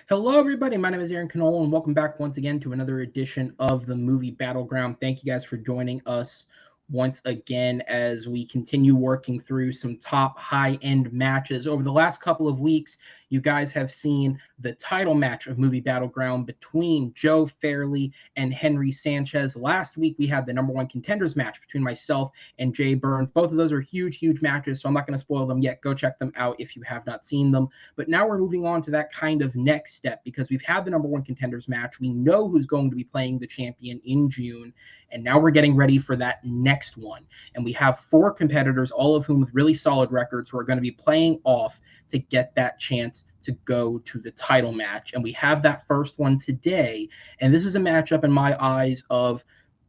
Hello, everybody. My name is Aaron Canola, and welcome back once again to another edition of the Movie Battleground. Thank you guys for joining us once again as we continue working through some top high-end matches. Over the last couple of weeks, you guys have seen the title match of Movie Battleground between Joe Fairley and Henry Sanchez. Last week, we had the number one contenders match between myself and Jay Burns. Both of those are huge, huge matches, so I'm not going to spoil them yet. Go check them out if you have not seen them. But now we're moving on to that kind of next step because we've had the number one contenders match. We know who's going to be playing the champion in June. And now we're getting ready for that next one. And we have four competitors, all of whom with really solid records, who are going to be playing off to get that chance to go to the title match. And we have that first one today. And this is a matchup in my eyes of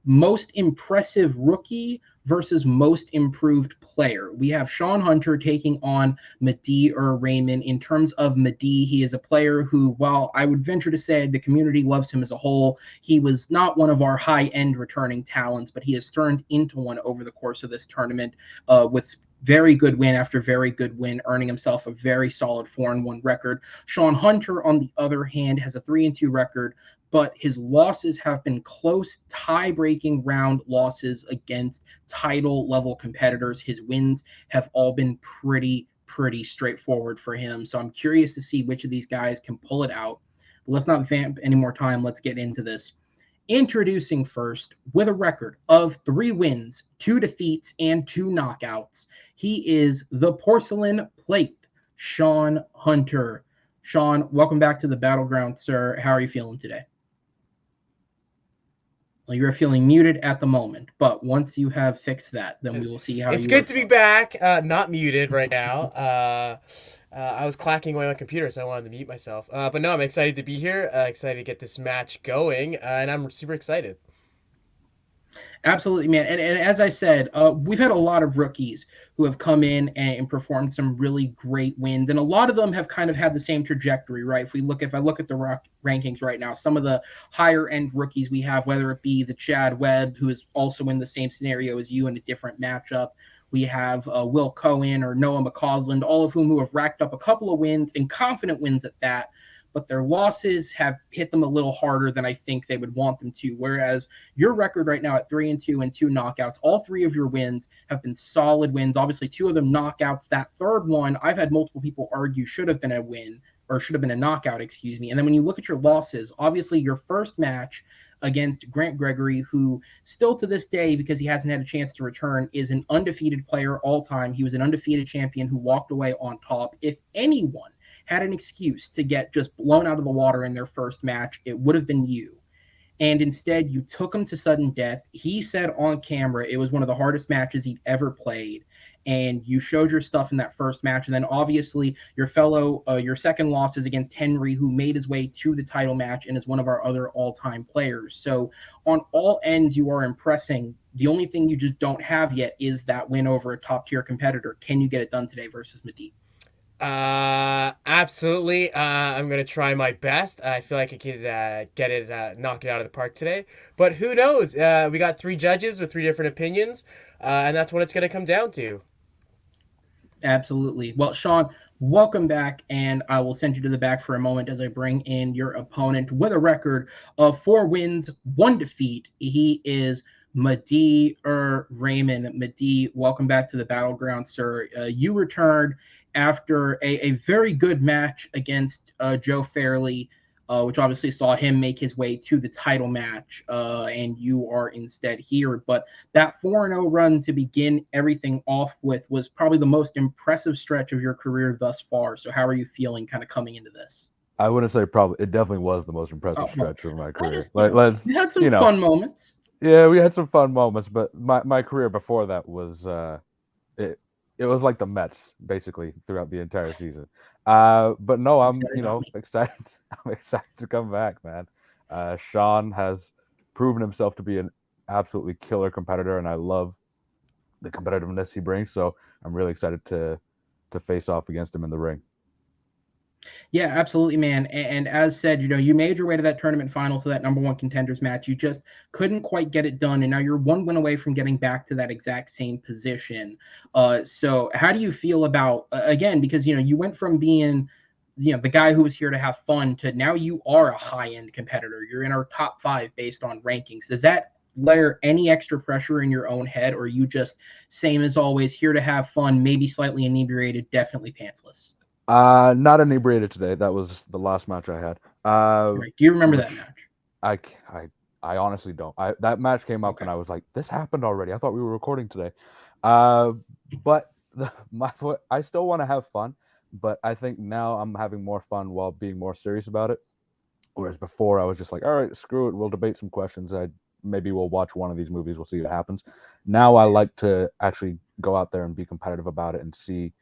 most impressive rookie versus most improved player. We have Shaun Hunter taking on Madeeh or Rehman. In terms of Madeeh, he is a player who, while I would venture to say the community loves him as a whole, he was not one of our high-end returning talents, but he has turned into one over the course of this tournament with very good win after very good win, earning himself a very solid 4-1 record. Shaun Hunter, on the other hand, has a 3-2 record, but his losses have been close, tie-breaking round losses against title-level competitors. His wins have all been pretty straightforward for him. So I'm curious to see which of these guys can pull it out. But let's not vamp any more time. Let's get into this. Introducing first, with a record of 3 wins, 2 defeats, and 2 knockouts, he is the Porcelain Plate, Shaun Hunter. Shaun, welcome back to the Battleground, sir. How are you feeling today? Well, you're feeling muted at the moment, but once you have fixed that, then we will see how It's you good are to be feeling. back. Not muted right now. I was clacking away on my computer, so I wanted to mute myself. But no, I'm excited to be here. Excited to get this match going, and I'm super excited. Absolutely, man. And as I said, we've had a lot of rookies who have come in and performed some really great wins, and a lot of them have kind of had the same trajectory, right? If I look at the rankings right now, some of the higher end rookies we have, whether it be the Chad Webb, who is also in the same scenario as you in a different matchup. We have Will Cohen or Noah McCausland, all of who have racked up a couple of wins and confident wins at that, but their losses have hit them a little harder than I think they would want them to. Whereas your record right now at 3-2 and 2 knockouts, all 3 of your wins have been solid wins. Obviously, 2 of them knockouts. That third one, I've had multiple people argue should have been a win or should have been a knockout, excuse me. And then when you look at your losses, obviously your first match against Grant Gregory, who still to this day, because he hasn't had a chance to return, is an undefeated player all time. He was an undefeated champion who walked away on top. If anyone had an excuse to get just blown out of the water in their first match, it would have been you. And instead, you took him to sudden death. He said on camera it was one of the hardest matches he'd ever played. And you showed your stuff in that first match. And then obviously, your second loss is against Henry, who made his way to the title match and is one of our other all time players. So, on all ends, you are impressing. The only thing you just don't have yet is that win over a top tier competitor. Can you get it done today versus Madeeh? Absolutely. I'm gonna try my best. I feel like I could get it, knock it out of the park today. But who knows? We got 3 judges with 3 different opinions, and that's what it's gonna come down to. Absolutely. Well, Shaun, welcome back, and I will send you to the back for a moment as I bring in your opponent with a record of 4 wins, 1 defeat. He is Madeeh Rehman. Madeeh, welcome back to the Battleground, sir. You returned after a very good match against Joe Fairley, which obviously saw him make his way to the title match, and you are instead here. But that 4-0 run to begin everything off with was probably the most impressive stretch of your career thus far. So how are you feeling kind of coming into this? I wouldn't say probably. It definitely was the most Oh, impressive well, stretch of my I career. just, Let's, you had some you know, fun moments. yeah, we had some fun moments, but my career before that was it it was like the Mets basically throughout the entire season. But no, You I'm said it, not me. excited. I'm excited to come back, man. Shaun has proven himself to be an absolutely killer competitor, and I love the competitiveness he brings. So I'm really excited to face off against him in the ring. Yeah, absolutely, man. And as said, you made your way to that tournament final to that number one contenders match. You just couldn't quite get it done, and now you're one win away from getting back to that exact same position. So how do you feel about again? Because you went from being the guy who was here to have fun to now you are a high-end competitor. You're in our top 5 based on rankings. Does that layer any extra pressure in your own head, or are you just same as always, here to have fun, maybe slightly inebriated, definitely pantsless? Not inebriated today. That was the last match I had. Right. Do you remember that match? I honestly don't. That match came up Okay. and I was like, this happened already. I thought we were recording today. But I still want to have fun, but I think now I'm having more fun while being more serious about it. Whereas before I was just like, all right, screw it. We'll debate some questions. Maybe we'll watch one of these movies. We'll see what happens. Now I like to actually go out there and be competitive about it and see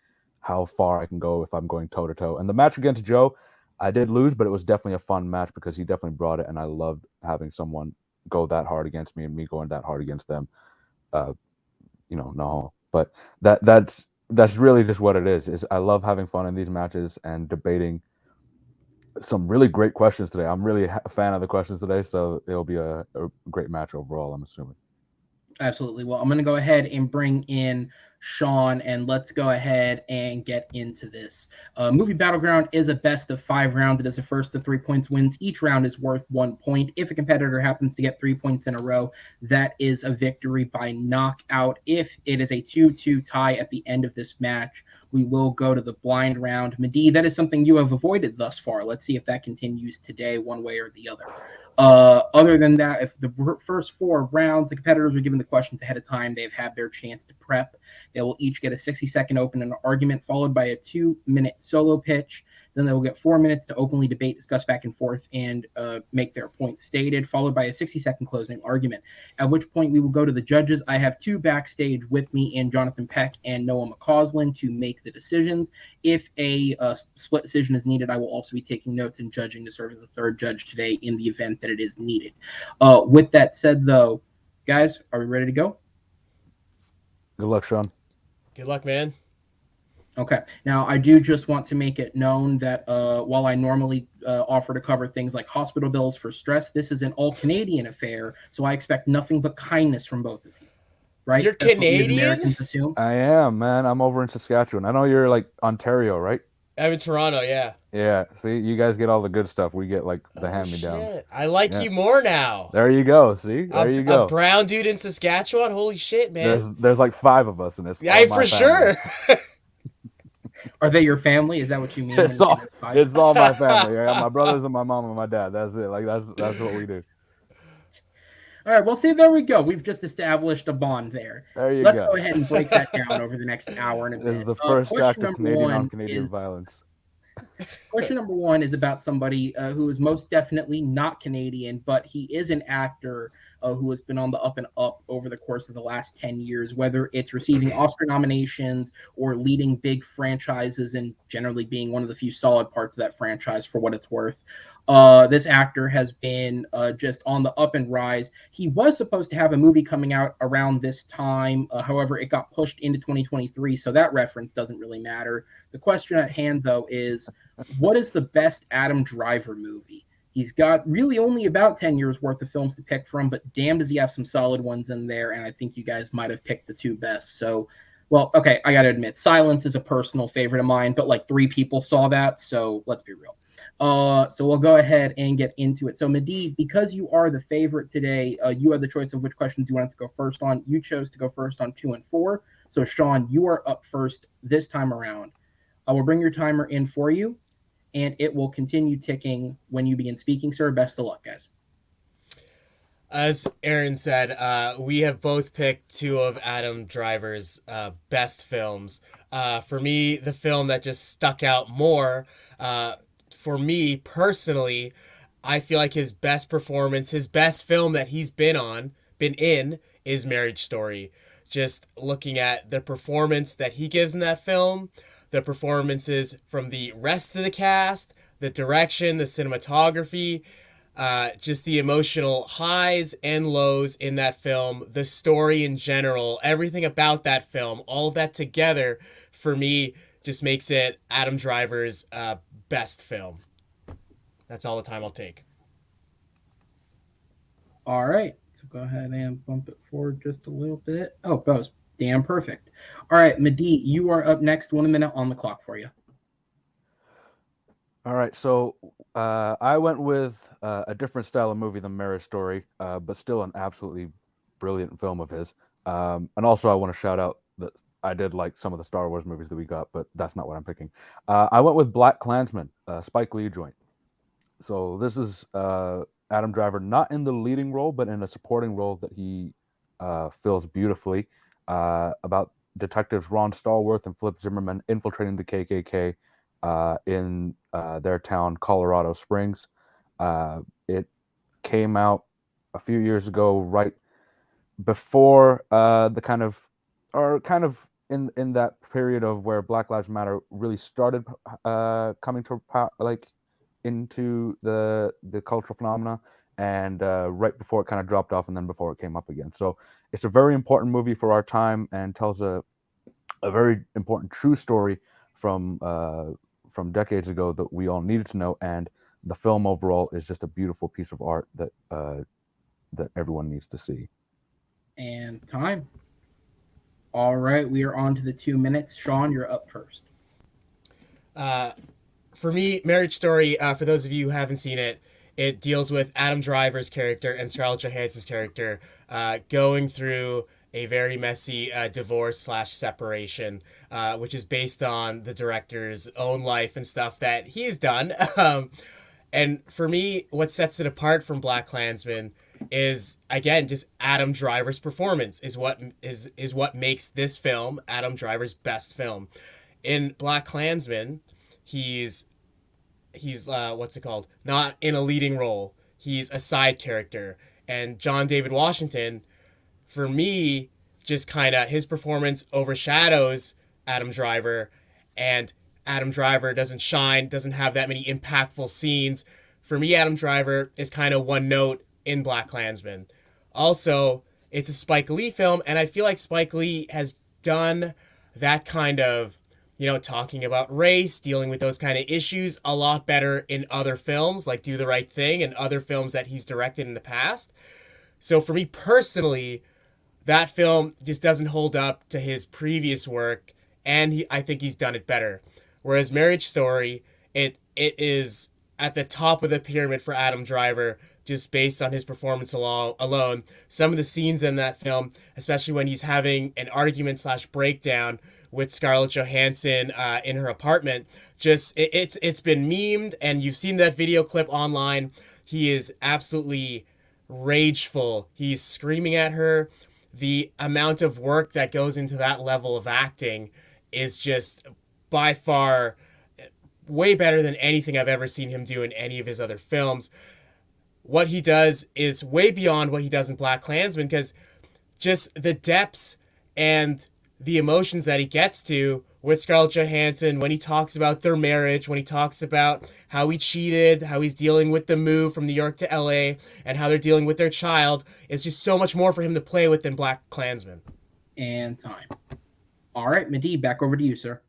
how far I can go if I'm going toe to toe. And the match against Joe, I did lose, but it was definitely a fun match because he definitely brought it, and I loved having someone go that hard against me and me going that hard against them. No, but that's really just what it is. Is I love having fun in these matches and debating some really great questions today. I'm really a fan of the questions today, so it'll be a great match overall, I'm assuming. Absolutely. Well, I'm going to go ahead and bring in Shaun, and let's go ahead and get into this. Movie Battleground is a best of 5 rounds. It is a first to 3 points wins. Each round is worth 1 point. If a competitor happens to get 3 points in a row, that is a victory by knockout. If it is a 2-2 tie at the end of this match, we will go to the blind round. Madeeh, that is something you have avoided thus far. Let's see if that continues today, one way or the other. Other than that, if the first 4 rounds, the competitors are given the questions ahead of time, they've had their chance to prep. They will each get a 60-second open argument followed by a 2-minute solo pitch. Then they will get 4 minutes to openly debate, discuss back and forth, and make their point stated, followed by a 60-second closing argument, at which point we will go to the judges. I have 2 backstage with me in Jonathan Peck and Noah McCausland to make the decisions. If a split decision is needed, I will also be taking notes and judging to serve as the 3rd judge today in the event that it is needed. With that said, though, guys, are we ready to go? Good luck, Shaun. Good luck, man. Okay. Now, I do just want to make it known that while I normally offer to cover things like hospital bills for stress, this is an all-Canadian affair, so I expect nothing but kindness from both of you. Right? You're That's what we as Canadian? Americans assume. I am, man. I'm over in Saskatchewan. I know you're like Ontario, right? I'm in Toronto, yeah. Yeah. See, you guys get all the good stuff. We get like the hand-me-downs. Shit. I like you more now. There you go. See, there you go. A brown dude in Saskatchewan? Holy shit, man. There's like 5 of us in this. Yeah, for sure. Are they your family? Is that what you mean? It's all my family. I got my brothers and my mom and my dad. That's it. Like that's what we do. All right. Well, see, there we go. We've just established a bond there. Let's go ahead and break that down over the next hour and a bit. This is the first act of Canadian on Canadian violence. Question number 1 is about somebody who is most definitely not Canadian, but he is an actor who has been on the up and up over the course of the last 10 years, whether it's receiving Oscar nominations or leading big franchises and generally being one of the few solid parts of that franchise for what it's worth. This actor has been just on the up and rise. He was supposed to have a movie coming out around this time. However, it got pushed into 2023, so that reference doesn't really matter. The question at hand, though, is what is the best Adam Driver movie? He's got really only about 10 years worth of films to pick from, but damn does he have some solid ones in there, and I think you guys might have picked the 2 best. So, well, okay, I got to admit, Silence is a personal favorite of mine, but like 3 people saw that, so let's be real. So we'll go ahead and get into it. So Madeeh, because you are the favorite today, you have the choice of which questions you want to go first on. You chose to go first on 2 and 4. So Shaun, you are up first this time around. I will bring your timer in for you, and it will continue ticking when you begin speaking, sir. Best of luck, guys. As Aaron said, we have both picked 2 of Adam Driver's best films. For me, the film that just stuck out more, for me personally, I feel like his best performance, his best film that he's been in, is Marriage Story. Just looking at the performance that he gives in that film, the performances from the rest of the cast, the direction, the cinematography, just the emotional highs and lows in that film, the story in general, everything about that film, all of that together, for me, just makes it Adam Driver's best film. That's all the time I'll take. All right. So go ahead and bump it forward just a little bit. Oh, that was damn perfect. All right, Madeeh, you are up next. 1 minute on the clock for you. All right, so I went with a different style of movie than Marriage Story, but still an absolutely brilliant film of his. And also, I want to shout out that I did like some of the Star Wars movies that we got, but that's not what I'm picking. I went with Black Klansman, Spike Lee joint. So this is Adam Driver, not in the leading role, but in a supporting role that he fills beautifully. About detectives Ron Stallworth and Flip Zimmerman infiltrating the KKK in their town, Colorado Springs. It came out a few years ago, right before the kind of in that period of where Black Lives Matter really started coming to like into the cultural phenomena, and right before it kind of dropped off, and then before it came up again. So it's a very important movie for our time and tells a very important true story from decades ago that we all needed to know. And the film overall is just a beautiful piece of art that everyone needs to see. And time. All right, we are on to the 2 minutes. Shaun, you're up first. Uh, for me, Marriage Story, for those of you who haven't seen it, it deals with Adam Driver's character and Scarlett Johansson's character going through a very messy divorce slash separation, which is based on the director's own life and stuff that he's done. And for me, what sets it apart from Black Klansman is again just Adam Driver's performance is what makes this film Adam Driver's best film. In Black Klansman, he's what's it called? Not in a leading role. He's a side character. And John David Washington, for me, just kind of his performance overshadows Adam Driver, and Adam Driver doesn't shine, doesn't have that many impactful scenes. For me, Adam Driver is kind of one note in Black Klansman. Also, it's a Spike Lee film, and I feel like Spike Lee has done that kind of, talking about race, dealing with those kind of issues a lot better in other films, like Do the Right Thing and other films that he's directed in the past. So for me personally, that film just doesn't hold up to his previous work, and I think he's done it better. Whereas Marriage Story, it is at the top of the pyramid for Adam Driver, just based on his performance alone. Some of the scenes in that film, especially when he's having an argument slash breakdown with Scarlett Johansson in her apartment, just it's been memed, and you've seen that video clip online. He is absolutely rageful. He's screaming at her. The amount of work that goes into that level of acting is just by far way better than anything I've ever seen him do in any of his other films. What he does is way beyond what he does in Black Klansman, because just the depths and the emotions that he gets to with Scarlett Johansson when he talks about their marriage, when he talks about how he cheated, how he's dealing with the move from New York to LA, and how they're dealing with their child, it's just so much more for him to play with than Black Klansman. And time. All right, Madeeh, back over to you, sir.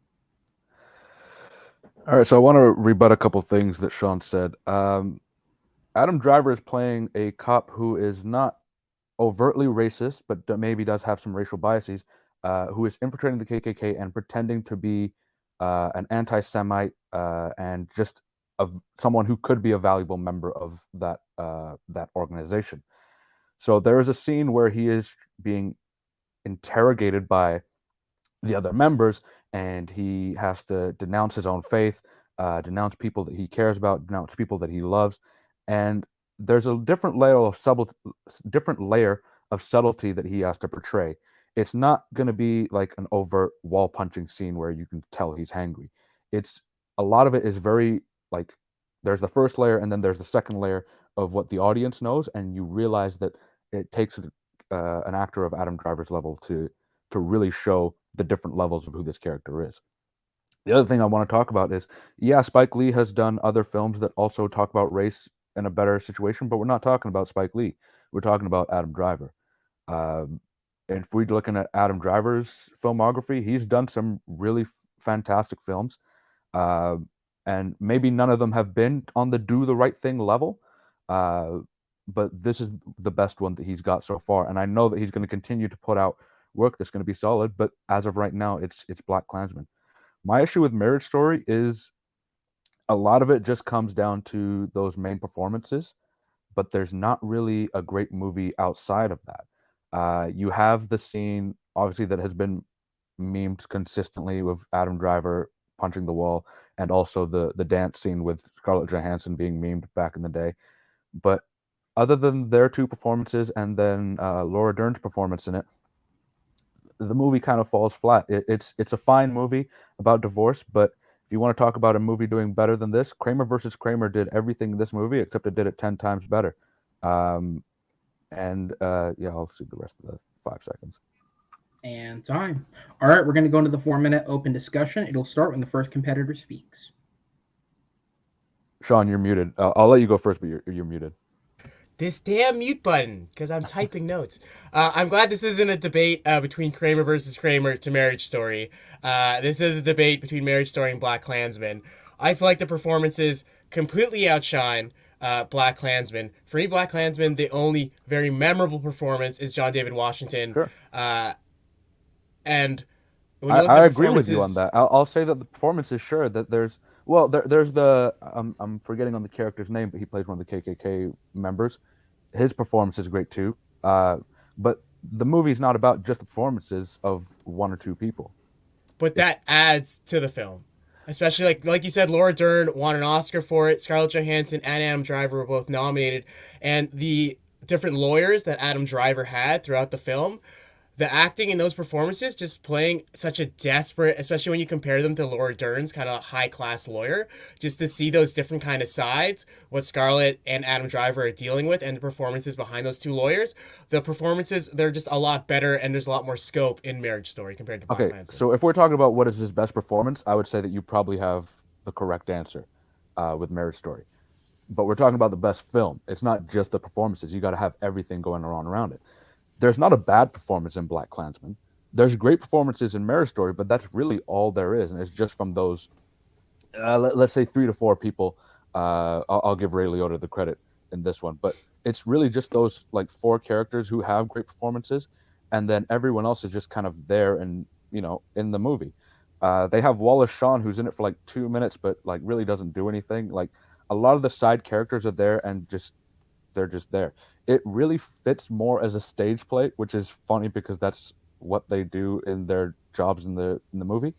All right, so I want to rebut a couple things that Shaun said. Adam Driver is playing a cop who is not overtly racist, but maybe does have some racial biases, who is infiltrating the KKK and pretending to be an anti-Semite and just someone who could be a valuable member of that organization. So there is a scene where he is being interrogated by the other members, and he has to denounce his own faith, denounce people that he cares about, denounce people that he loves, and there's a different layer of subtlety that he has to portray. It's not going to be like an overt wall punching scene where you can tell he's hangry. It's a lot of it is very like there's the first layer and then there's the second layer of what the audience knows, and you realize that it takes an actor of Adam Driver's level to really show the different levels of who this character is. The other thing I want to talk about is, yeah, Spike Lee has done other films that also talk about race in a better situation, but we're not talking about Spike Lee. We're talking about Adam Driver. And if we're looking at Adam Driver's filmography, he's done some really fantastic films. And maybe none of them have been on the Do the Right Thing level. But this is the best one that he's got so far. And I know that he's going to continue to put out work that's going to be solid. But as of right now, it's Black Klansman. My issue with Marriage Story is a lot of it just comes down to those main performances, but there's not really a great movie outside of that. You have the scene, obviously, that has been memed consistently with Adam Driver punching the wall, and also the dance scene with Scarlett Johansson being memed back in the day. But other than their two performances and then Laura Dern's performance in it, the movie kind of falls flat. It's a fine movie about divorce, but if you want to talk about a movie doing better than this, Kramer versus Kramer did everything in this movie except it did it 10 times better. Um, and yeah, I'll see the rest of the 5 seconds. And time. All right, we're going to go into the 4-minute open discussion. It'll start when the first competitor speaks. Shaun, you're muted. I'll let you go first, but you're muted. This damn mute button, because I'm typing notes. I'm glad this isn't a debate between Kramer versus Kramer to Marriage Story. This is a debate between Marriage Story and Black Klansman. I feel like the performances completely outshine Black Klansman. For me, Black Klansman, the only very memorable performance is John David Washington. Sure. And when you look at I the agree with you on that. I'll say that the performance is sure that there's there's the I'm forgetting on the character's name, but he plays one of the KKK members. His performance is great too. But the movie's not about just the performances of one or two people. But that adds to the film. Especially like you said, Laura Dern won an Oscar for it. Scarlett Johansson and Adam Driver were both nominated, and the different lawyers that Adam Driver had throughout the film, the acting in those performances, just playing such a desperate, especially when you compare them to Laura Dern's kind of high class lawyer, just to see those different kind of sides, what Scarlett and Adam Driver are dealing with, and the performances behind those two lawyers. The performances, they're just a lot better, and there's a lot more scope in Marriage Story compared to Black Klansman. So if we're talking about what is his best performance, I would say that you probably have the correct answer with Marriage Story. But we're talking about the best film. It's not just the performances. You got to have everything going on around it. There's not a bad performance in Black Klansman. There's great performances in Marriage Story, but that's really all there is, and it's just from those, let's say 3 to 4 people. I'll give Ray Liotta the credit in this one, but it's really just those like 4 characters who have great performances, and then everyone else is just kind of there and in the movie. They have Wallace Shawn, who's in it for like 2 minutes, but like really doesn't do anything. Like a lot of the side characters are there and they're just there. It really fits more as a stage play, which is funny because that's what they do in their jobs in the movie.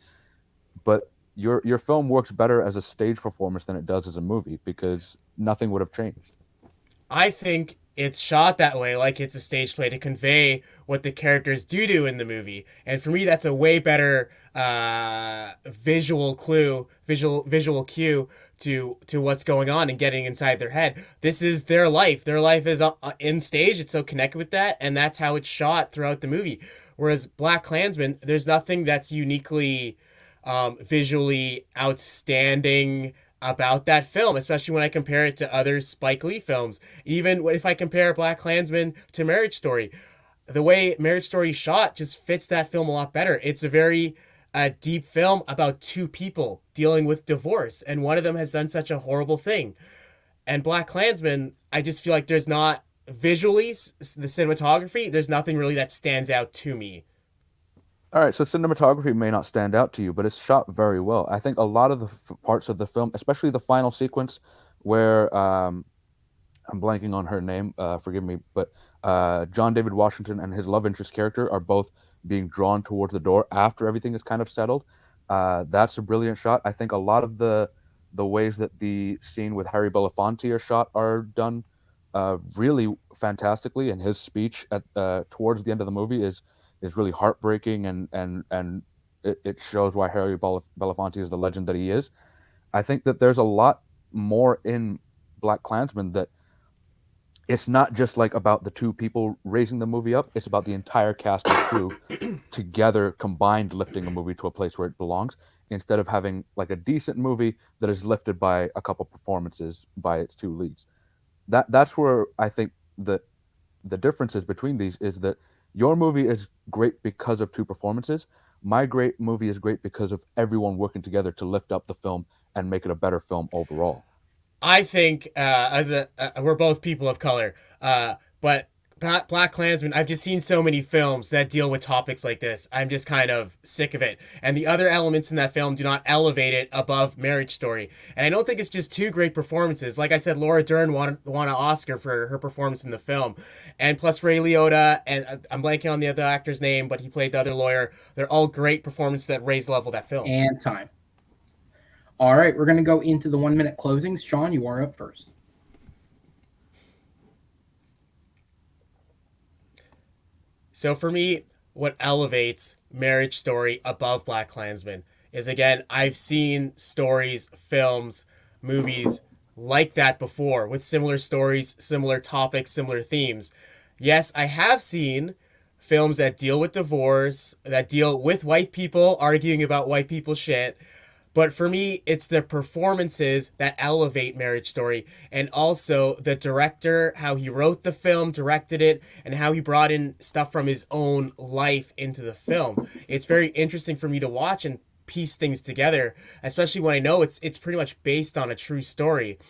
But your film works better as a stage performance than it does as a movie because nothing would have changed. I think it's shot that way, like it's a stage play to convey what the characters do in the movie. And for me, that's a way better visual cue to what's going on and getting inside their head. This is their life. Their life is in stage. It's so connected with that, and that's how it's shot throughout the movie. Whereas Black Klansman, there's nothing that's uniquely visually outstanding about that film, especially when I compare it to other Spike Lee films. Even if I compare Black Klansman to Marriage Story, the way Marriage Story is shot just fits that film a lot better. It's a very deep film about 2 people dealing with divorce, and one of them has done such a horrible thing. And Black Klansman, I just feel like there's not visually, the cinematography, there's nothing really that stands out to me. All right, so cinematography may not stand out to you, but it's shot very well. I think a lot of the parts of the film, especially the final sequence where I'm blanking on her name, forgive me, but John David Washington and his love interest character are both being drawn towards the door after everything is kind of settled. That's a brilliant shot. I think a lot of the ways that the scene with Harry Belafonte are shot are done really fantastically, and his speech at towards the end of the movie is really heartbreaking, and it shows why Harry Belafonte is the legend that he is. I think that there's a lot more in Black Klansman that it's not just like about the 2 people raising the movie up. It's about the entire cast and crew together combined lifting a movie to a place where it belongs, instead of having like a decent movie that is lifted by a couple performances by its 2 leads. That's where I think that the differences between these is that your movie is great because of 2 performances. My great movie is great because of everyone working together to lift up the film and make it a better film overall. I think we're both people of color, but Black Klansman, I've just seen so many films that deal with topics like this. I'm just kind of sick of it. And the other elements in that film do not elevate it above Marriage Story. And I don't think it's just two great performances. Like I said, Laura Dern won an Oscar for her performance in the film. And plus Ray Liotta, and I'm blanking on the other actor's name, but he played the other lawyer. They're all great performances that raise level that film. And time. All right, we're going to go into the 1 minute closings. Shaun, you are up first. So for me, what elevates Marriage Story above Black Klansman is, again, I've seen stories, films, movies like that before with similar stories, similar topics, similar themes. Yes, I have seen films that deal with divorce, that deal with white people arguing about white people shit. But for me, it's the performances that elevate Marriage Story, and also the director, how he wrote the film, directed it, and how he brought in stuff from his own life into the film. It's very interesting for me to watch and piece things together, especially when I know it's pretty much based on a true story.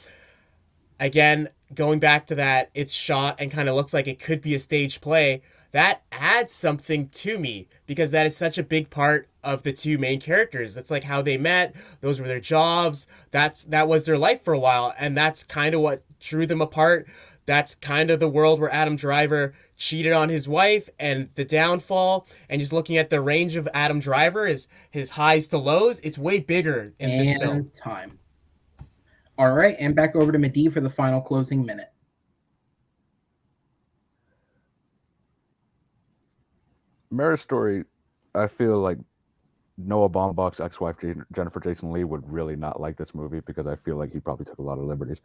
Again, going back to that, it's shot and kind of looks like it could be a stage play. That adds something to me because that is such a big part of the two main characters. That's like how they met. Those were their jobs. That was their life for a while. And that's kind of what drew them apart. That's kind of the world where Adam Driver cheated on his wife and the downfall. And just looking at the range of Adam Driver, his highs to lows, it's way bigger in this film. Time. All right, and back over to Madeeh for the final closing minute. Marriage Story, I feel like Noah Baumbach's ex-wife Jennifer Jason Leigh would really not like this movie because I feel like he probably took a lot of liberties.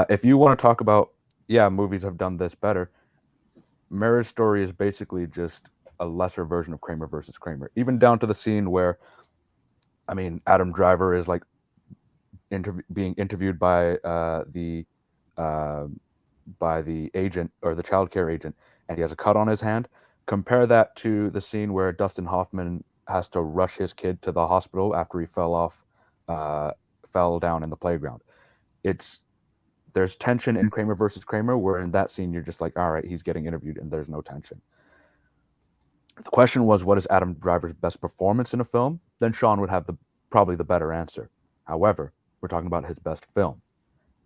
If you want to talk about, movies have done this better, Marriage Story is basically just a lesser version of Kramer versus Kramer, even down to the scene where, Adam Driver is like being interviewed by the agent or the child care agent, and he has a cut on his hand. Compare that to the scene where Dustin Hoffman has to rush his kid to the hospital after he fell down in the playground. There's tension in Kramer versus Kramer, where in that scene you're just like, all right, he's getting interviewed and there's no tension. The question was, what is Adam Driver's best performance in a film? Then Shaun would have probably the better answer. However, we're talking about his best film.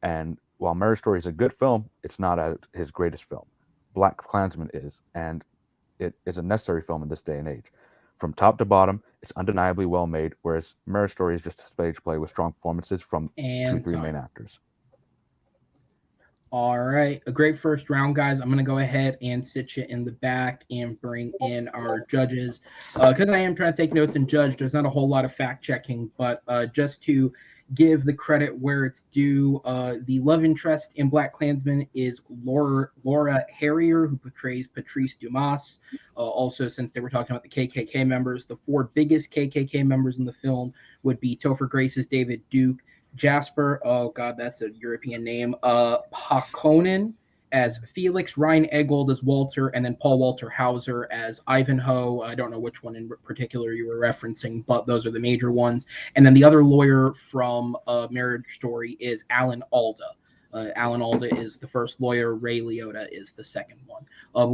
And while Marriage Story is a good film, it's not his greatest film. Black Klansman is, and it is a necessary film in this day and age. From top to bottom, it's undeniably well made, whereas Marriage Story is just a stage play with strong performances from 2-3 main actors. All right, a great first round, guys. I'm going to go ahead and sit you in the back and bring in our judges. Because I am trying to take notes and judge, there's not a whole lot of fact checking, but just to give the credit where it's due, the love interest in Black Klansman is Laura Harrier, who portrays Patrice Dumas. Also, since they were talking about the KKK members, the four biggest KKK members in the film would be Topher Grace's David Duke, Jasper, oh god, that's a European name, Hakonen as Felix, Ryan Eggold as Walter, and then Paul Walter Hauser as Ivanhoe. I don't know which one in particular you were referencing, but those are the major ones. And then the other lawyer from Marriage Story is Alan Alda. Alan Alda is the first lawyer. Ray Liotta is the second one.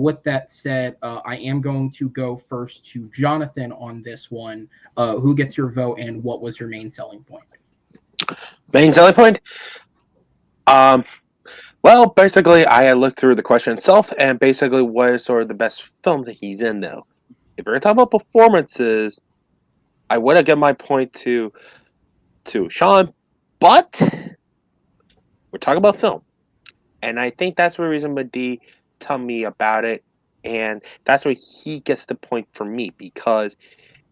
With that said, I am going to go first to Jonathan on this one. Who gets your vote, and what was your main selling point? Main selling point? Well, basically, I had looked through the question itself, and basically, what is sort of the best film that he's in, though? If we're going to talk about performances, I would have given my point to Shaun, but we're talking about film. And I think that's the reason Madeeh told me about it, and that's where he gets the point for me, because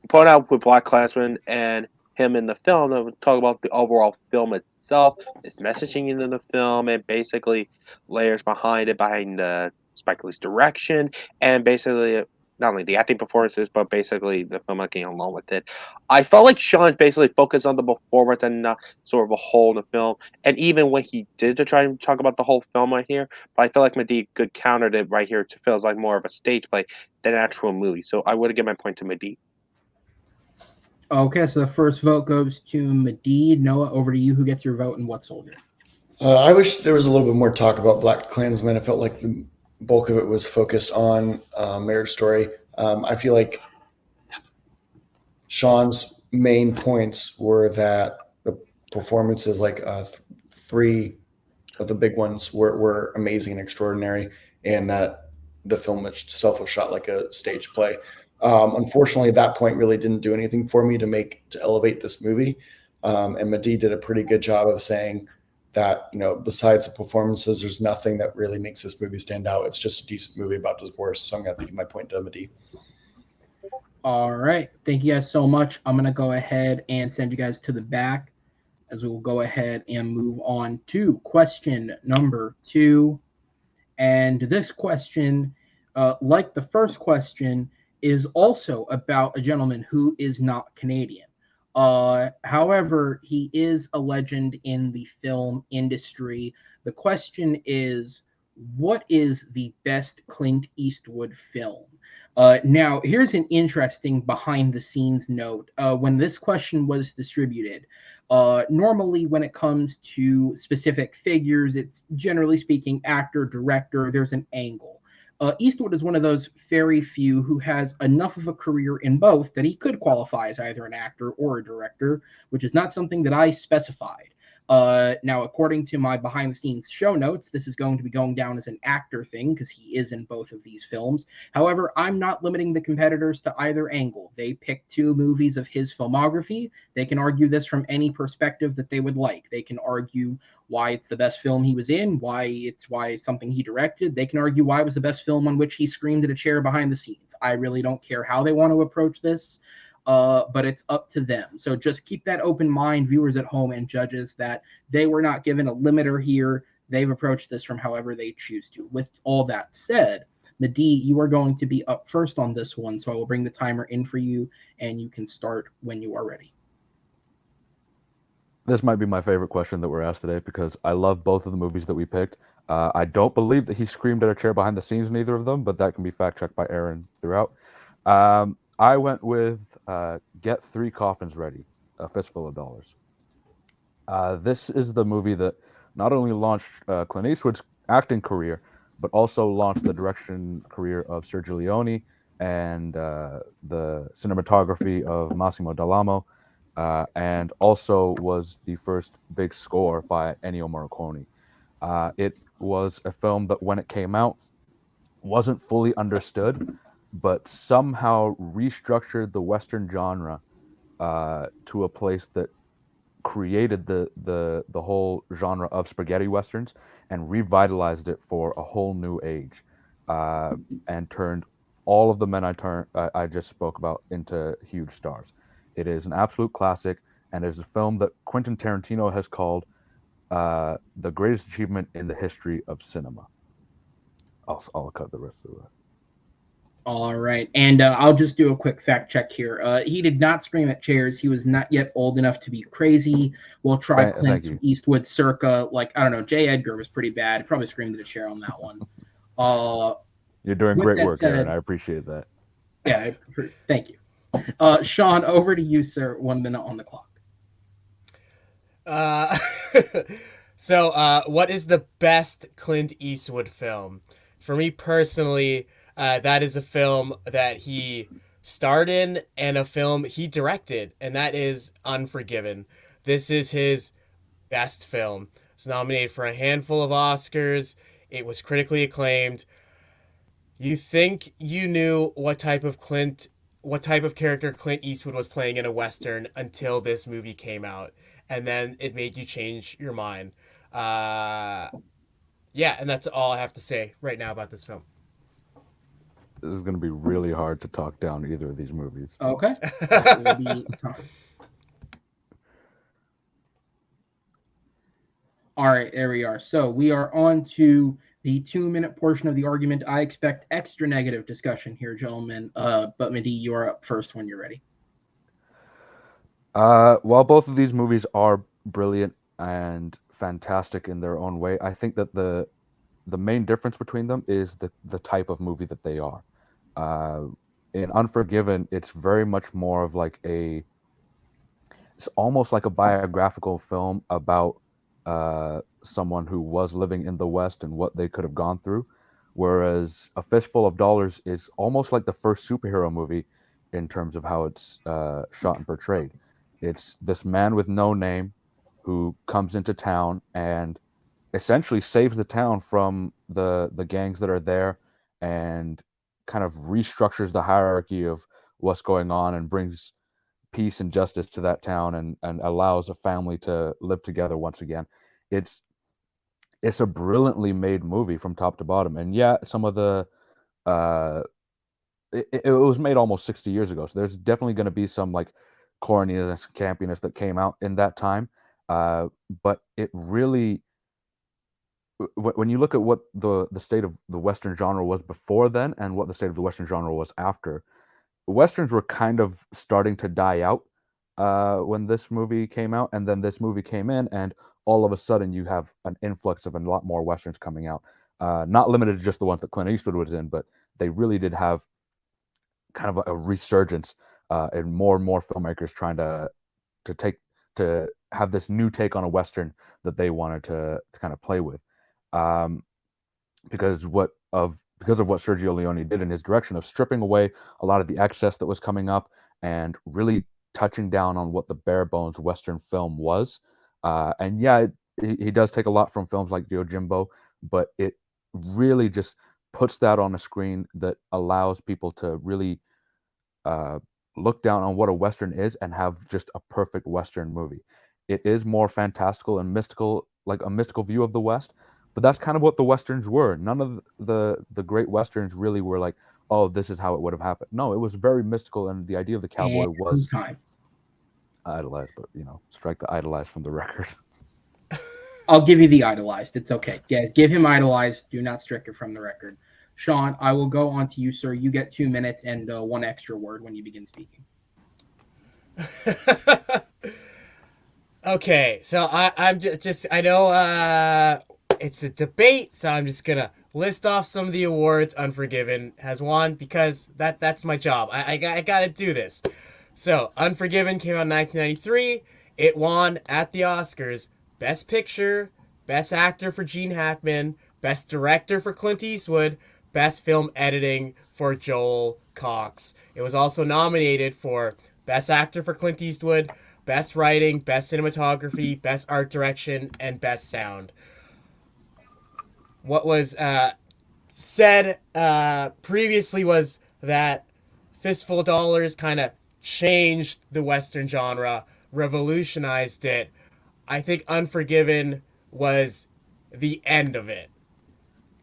he pointed out with Black Klansman and him in the film, and talk about the overall film itself, its messaging in the film, and basically layers behind Spike Lee's direction, and basically not only the acting performances, but basically the filmmaking along with it. I felt like Shaun basically focused on the performance and not sort of a whole in the film. And even when he did to try and talk about the whole film right here, but I feel like Madeeh good countered it right here to feels like more of a stage play than an actual movie. So I would have given my point to Madeeh. Okay, so the first vote goes to Madeeh. Noah, over to you. Who gets your vote and what soldier? I wish there was a little bit more talk about Black Klansman. I felt like the bulk of it was focused on Marriage Story. I feel like Sean's main points were that the performances, like three of the big ones, were amazing and extraordinary, and that the film itself was shot like a stage play. Unfortunately, that point really didn't do anything for me to elevate this movie. And Madeeh did a pretty good job of saying that, besides the performances, there's nothing that really makes this movie stand out. It's just a decent movie about divorce. So I'm going to have to give my point to Madeeh. All right. Thank you guys so much. I'm going to go ahead and send you guys to the back as we will go ahead and move on to question number 2. And this question, like the first question, is also about a gentleman who is not Canadian. However, he is a legend in the film industry. The question is, what is the best Clint Eastwood film? Now, here's an interesting behind the scenes note. When this question was distributed, normally when it comes to specific figures, it's generally speaking actor, director, there's an angle. Eastwood is one of those very few who has enough of a career in both that he could qualify as either an actor or a director, which is not something that I specified. Now, according to my behind the scenes show notes, this is going to be going down as an actor thing because he is in both of these films. However, I'm not limiting the competitors to either angle. They picked 2 movies of his filmography. They can argue this from any perspective that they would like. They can argue why it's the best film he was in, why it's something he directed. They can argue why it was the best film on which he screamed at a chair behind the scenes. I really don't care how they want to approach this. But it's up to them. So just keep that open mind, viewers at home and judges, that they were not given a limiter here. They've approached this from however they choose to. With all that said, Madeeh, you are going to be up first on this one. So I will bring the timer in for you, and you can start when you are ready. This might be my favorite question that we're asked today because I love both of the movies that we picked. I don't believe that he screamed at a chair behind the scenes in either of them, but that can be fact checked by Aaron throughout. I went with Get 3 Coffins Ready, A Fistful of Dollars. This is the movie that not only launched Clint Eastwood's acting career, but also launched the direction career of Sergio Leone and the cinematography of Massimo D'Alamo, and also was the first big score by Ennio Morricone. It was a film that when it came out wasn't fully understood, but somehow restructured the Western genre to a place that created the whole genre of spaghetti westerns and revitalized it for a whole new age, and turned all of the men I just spoke about into huge stars. It is an absolute classic, and it is a film that Quentin Tarantino has called the greatest achievement in the history of cinema. I'll cut the rest of it. All right. And I'll just do a quick fact check here. He did not scream at chairs. He was not yet old enough to be crazy. We'll try Clint Eastwood circa, I don't know, J. Edgar was pretty bad. He probably screamed at a chair on that one. You're doing great work, Aaron. I appreciate that. Yeah, thank you. Shaun, over to you, sir. 1 minute on the clock. So, what is the best Clint Eastwood film? For me personally, that is a film that he starred in and a film he directed, and that is Unforgiven. This is his best film. It's nominated for a handful of Oscars. It was critically acclaimed. You think you knew what type of character Clint Eastwood was playing in a Western until this movie came out, and then it made you change your mind. Yeah, and that's all I have to say right now about this film. This is going to be really hard to talk down either of these movies. Okay. That will be time. All right, there we are. So we are on to the 2-minute portion of the argument. I expect extra negative discussion here, gentlemen. But Madeeh, you are up first when you're ready. While both of these movies are brilliant and fantastic in their own way, I think that the main difference between them is the type of movie that they are. In Unforgiven, it's very much more of it's almost like a biographical film about someone who was living in the West and what they could have gone through. whereas A Fistful of Dollars is almost like the first superhero movie in terms of how it's shot and portrayed. It's this man with no name who comes into town and essentially saves the town from the gangs that are there, and kind of restructures the hierarchy of what's going on and brings peace and justice to that town, and allows a family to live together once again. It's it's a brilliantly made movie from top to bottom. And yeah, some of the uh it was made almost 60 years ago, so there's definitely going to be some like corniness, campiness that came out in that time. But it really, when you look at what the state of the Western genre was before then and what the state of the Western genre was after, Westerns were kind of starting to die out when this movie came out, and then this movie came in, and all of a sudden you have an influx of a lot more Westerns coming out. Not limited to just the ones that Clint Eastwood was in, but they really did have kind of a resurgence, and more filmmakers trying to to have this new take on a Western that they wanted to kind of play with. Um, because of what Sergio Leone did in his direction of stripping away a lot of the excess that was coming up and really touching down on what the bare bones Western film was. And yeah, he does take a lot from films like Yojimbo, but it really just puts that on a screen that allows people to really uh, look down on what a Western is and have just a perfect Western movie. It is more fantastical and mystical, like a mystical view of the West, but that's kind of what the Westerns were. None of the great Westerns really were like, oh, this is how it would have happened. No, it was very mystical, and the idea of the cowboy And was time. idolized, but strike the idolized from the record. I'll give you the idolized. It's okay. Guys, give him idolized. Do not strike it from the record. Shaun, I will go on to you, sir. You get 2 minutes and one extra word when you begin speaking. Okay, so I'm just I know it's a debate, so I'm just gonna list off some of the awards Unforgiven has won because that's my job. I gotta do this. So Unforgiven came out in 1993. It won at the Oscars Best Picture, Best Actor for Gene Hackman, Best Director for Clint Eastwood, Best Film Editing for Joel Cox. It was also nominated for Best Actor for Clint Eastwood, Best Writing, Best Cinematography, Best Art Direction, and Best Sound. What was said previously was that Fistful of Dollars kind of changed the Western genre, revolutionized it. I think Unforgiven was the end of it.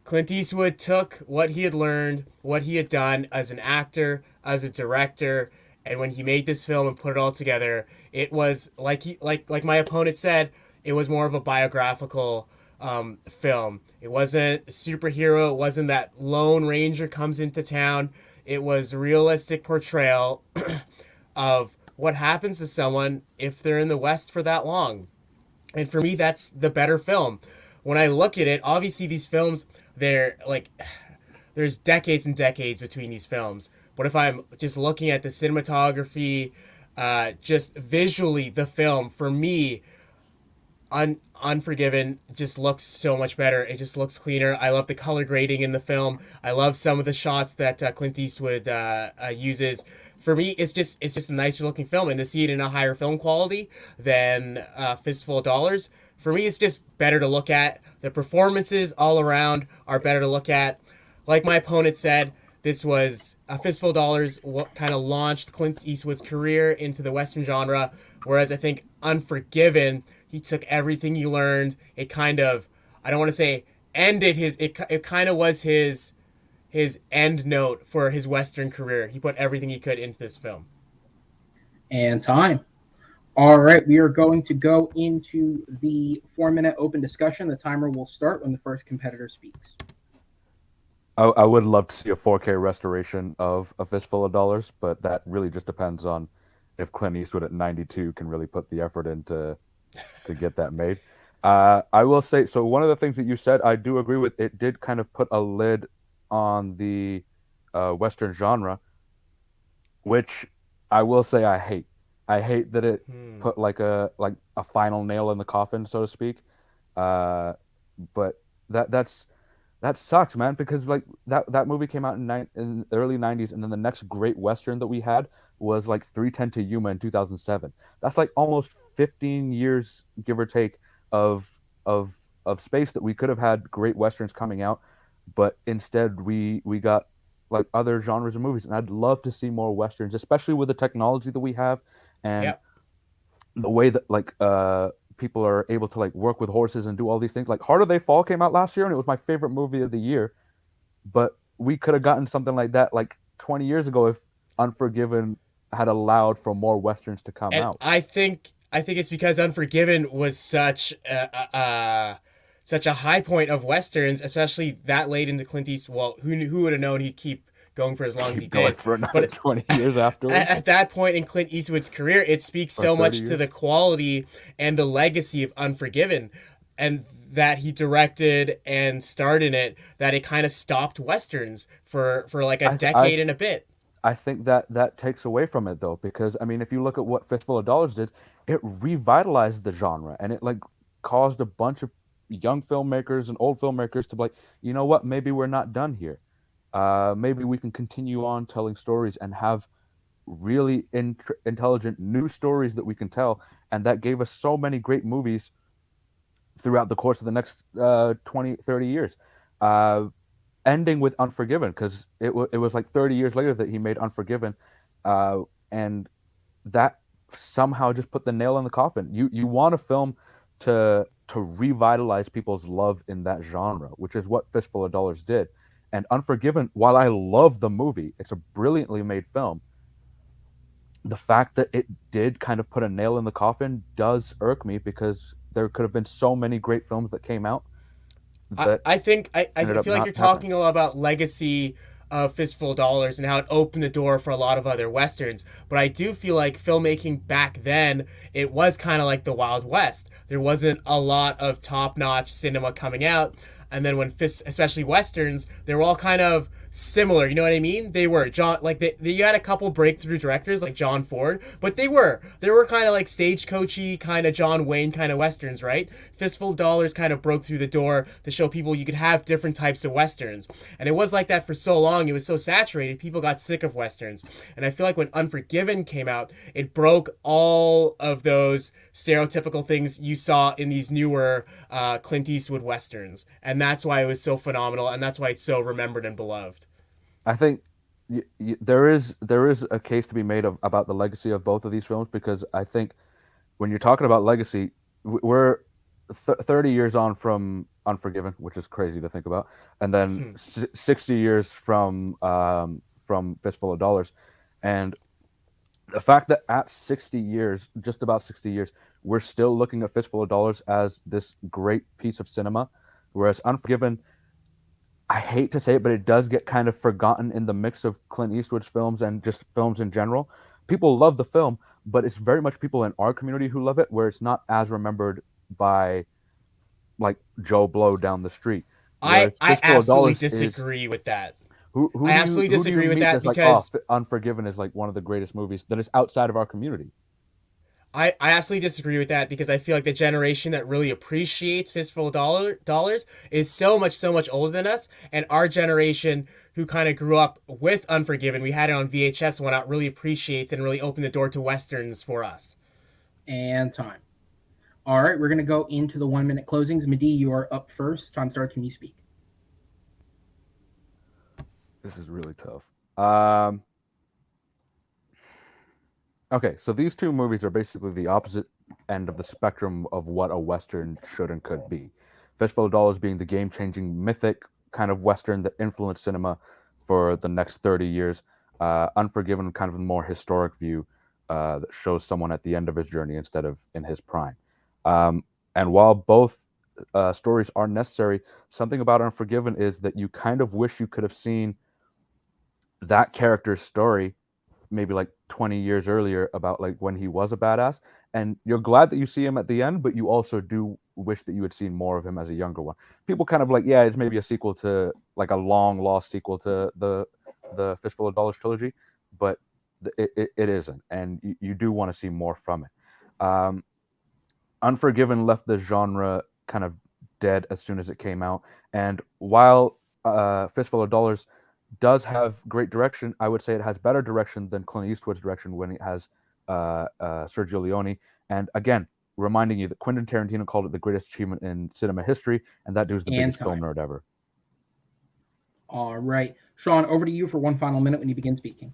Clint Eastwood took what he had learned, what he had done as an actor, as a director, and when he made this film and put it all together, it was like my opponent said, it was more of a biographical film. It wasn't a superhero. It wasn't that Lone Ranger comes into town. It was realistic portrayal of what happens to someone if they're in the West for that long. And for me, that's the better film. When I look at it, obviously these films, they're like, there's decades and decades between these films. But if I'm just looking at the cinematography, just visually, the film, for me, Unforgiven just looks so much better. It just looks cleaner. I love the color grading in the film. I love some of the shots that Clint Eastwood uses. For me, it's just a nicer looking film, and to see it in a higher film quality than Fistful of Dollars, for me, it's just better to look at. The performances all around are better to look at. Like my opponent said, this was A Fistful of Dollars, what kind of launched Clint Eastwood's career into the Western genre, whereas I think Unforgiven, he took everything he learned. It kind of, I don't want to say ended it kind of was his end note for his Western career. He put everything he could into this film. And time. All right, we are going to go into the 4-minute open discussion. The timer will start when the first competitor speaks. I would love to see a 4K restoration of A Fistful of Dollars, but that really just depends on if Clint Eastwood at 92 can really put the effort into to get that made. I will say, so one of the things that you said, I do agree with. It did kind of put a lid on the Western genre, which I will say I hate. I hate that it put like a final nail in the coffin, so to speak. But that's That sucks, man, because like that movie came out in the early 90s, and then the next great Western that we had was like 310 to Yuma in 2007. That's like almost 15 years, give or take, of of of space that we could have had great Westerns coming out, but instead we got like other genres of movies. And I'd love to see more Westerns, especially with the technology that we have and Yep. the way that like people are able to like work with horses and do all these things. Like Harder They Fall came out last year and it was my favorite movie of the year, but we could have gotten something like that like 20 years ago if Unforgiven had allowed for more westerns to come And out. I think it's because Unforgiven was such a high point of westerns, especially that late into Clint Eastwood. Well, who would have known he'd keep going for as long as he Keep going did? for another But 20 years afterwards. at that point in Clint Eastwood's career, it speaks Or so 30 much to years. the quality and the legacy of Unforgiven, and that he directed and starred in it, that it kind of stopped westerns for like a I, I decade and a bit. I think that that takes away from it though, because I mean, if you look at what Fistful of Dollars did, it revitalized the genre and it like caused a bunch of young filmmakers and old filmmakers to be like, you know what, maybe we're not done here. Maybe we can continue on telling stories and have really intelligent new stories that we can tell. And that gave us so many great movies throughout the course of the next 20, 30 years. Uh, Ending with Unforgiven, because it was like 30 years later that he made Unforgiven, and that somehow just put the nail in the coffin. You want a film to revitalize people's love in that genre, which is what Fistful of Dollars did. And Unforgiven, while I love the movie, it's a brilliantly made film. The fact that it did kind of put a nail in the coffin does irk me because there could have been so many great films that came out that I think I ended up feel like you're not happening. talking a lot about legacy of Fistful of Dollars and how it opened the door for a lot of other westerns. But I do feel like filmmaking back then, it was kind of like the Wild West. There wasn't a lot of top-notch cinema coming out, and then especially westerns, they were all kind of similar. You know what I mean? They were John, like you had a couple breakthrough directors like John Ford, but they were kind of like stagecoachy, kind of John Wayne kind of westerns, right? Fistful of Dollars kind of broke through the door to show people you could have different types of westerns, and it was like that for so long. It was so saturated, people got sick of westerns, and I feel like when Unforgiven came out, it broke all of those stereotypical things you saw in these newer Clint Eastwood westerns, and that's why it was so phenomenal, and that's why it's so remembered and beloved. I think there is a case to be made about the legacy of both of these films because I think when you're talking about legacy, we're 30 years on from Unforgiven, which is crazy to think about, and then 60 years from Fistful of Dollars, and the fact that at 60 years, just about 60 years, we're still looking at Fistful of Dollars as this great piece of cinema, whereas Unforgiven, I hate to say it, but it does get kind of forgotten in the mix of Clint Eastwood's films and just films in general. People love the film, but it's very much people in our community who love it, where it's not as remembered by like Joe Blow down the street. I Whereas I Fistful of absolutely Dollars is disagree with that. who I do you absolutely who do you disagree with meet that that's like, oh, because Unforgiven is like one of the greatest movies that is outside of our community. I absolutely disagree with that because I feel like the generation that really appreciates Fistful of Dollars is so much older than us, and our generation who kind of grew up with Unforgiven, we had it on VHS one out, really appreciates and really opened the door to westerns for us. And time. All right, we're going to go into the 1 minute closings. Madeeh, you are up first. Time starts when you speak. This is really tough. Okay, so these two movies are basically the opposite end of the spectrum of what a Western should and could be. Fistful of Dollars being the game changing, mythic kind of Western that influenced cinema for the next 30 years. Unforgiven, kind of a more historic view that shows someone at the end of his journey instead of in his prime. And while both stories are necessary, something about Unforgiven is that you kind of wish you could have seen that character's story maybe like 20 years earlier about like when he was a badass, and you're glad that you see him at the end, but you also do wish that you had seen more of him as a younger one. People kind of like, yeah, it's maybe a sequel to like a long lost sequel to the Fistful of Dollars trilogy, but it isn't, and you do want to see more from it. Unforgiven left the genre kind of dead as soon as it came out. And while Fistful of Dollars does have great direction, I would say it has better direction than Clint Eastwood's direction when it has Sergio Leone. And again, reminding you that Quentin Tarantino called it the greatest achievement in cinema history, and that dude's the biggest film nerd ever. All right. Shaun, over to you for one final minute when you begin speaking.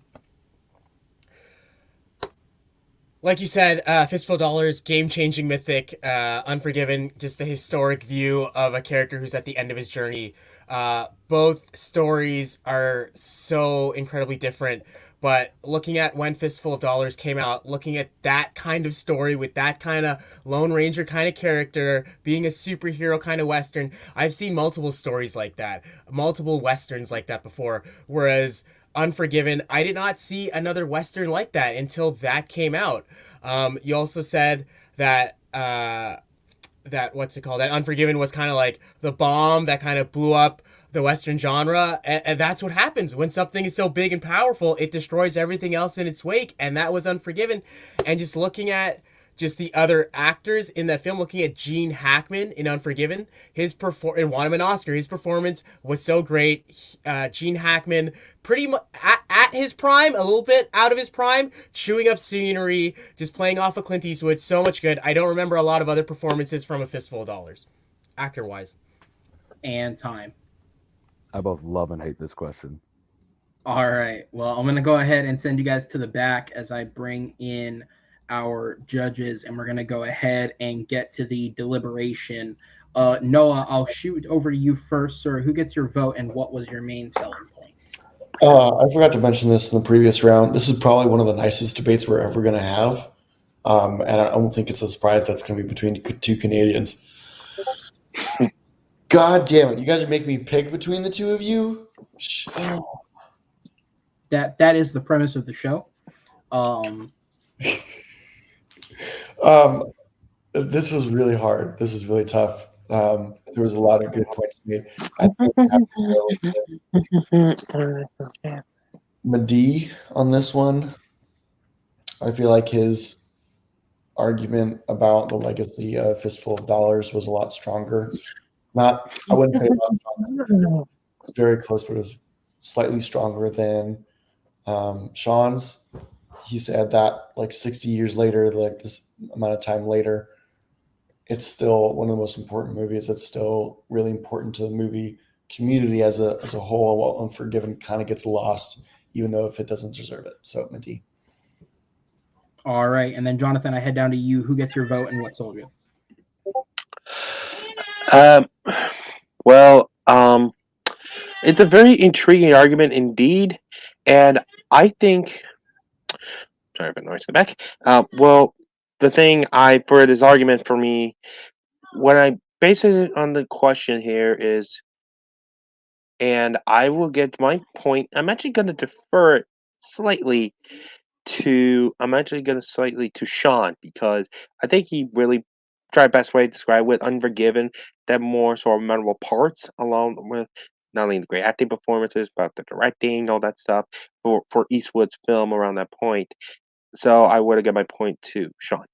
Like you said, Fistful of Dollars, game-changing mythic, Unforgiven, just a historic view of a character who's at the end of his journey. Both stories are so incredibly different, but looking at when Fistful of Dollars came out, looking at that kind of story with that kind of Lone Ranger kind of character, being a superhero kind of Western, I've seen multiple stories like that, multiple Westerns like that before, whereas Unforgiven, I did not see another Western like that until that came out. You also said that that Unforgiven was kind of like the bomb that kind of blew up the Western genre, and that's what happens when something is so big and powerful. It destroys everything else in its wake, and that was Unforgiven. And just looking at just the other actors in that film, looking at Gene Hackman in Unforgiven, it won him an Oscar. His performance was so great. Gene Hackman, pretty much at his prime, a little bit out of his prime, chewing up scenery, just playing off of Clint Eastwood, so much good. I don't remember a lot of other performances from A Fistful of Dollars, actor-wise. And time. I both love and hate this question. All right. Well, I'm going to go ahead and send you guys to the back as I bring in our judges, and we're going to go ahead and get to the deliberation. Noah, I'll shoot over to you first, sir. Who gets your vote, and what was your main selling point? I forgot to mention this in the previous round. This is probably one of the nicest debates we're ever going to have. And I don't think it's a surprise that's going to be between two Canadians. God damn it. You guys are making me pick between the two of you? That is the premise of the show. This was really hard. This was really tough. There was a lot of good points made. I think we have to go Madeeh on this one. I feel like his argument about the legacy of Fistful of Dollars was a lot stronger. I wouldn't say a lot stronger. Very close, but it was slightly stronger than Shaun's. He said that like 60 years later, like this amount of time later, it's still one of the most important movies. It's still really important to the movie community as a whole. While Unforgiven kind of gets lost, even though if it doesn't deserve it. So Madeeh. All right, and then Jonathan, I head down to you. Who gets your vote, and what sold you? Well, it's a very intriguing argument indeed, and I think. Sorry for the noise in the back. Well, the thing for this argument for me, when I base it on the question here is, and I will get my point. I'm actually going to defer it slightly to Shaun, because I think he really tried best way to describe with Unforgiven that more sort of memorable parts, along with not only the great acting performances but the directing, all that stuff for Eastwood's film around that point. So I would have given my point to Shaun.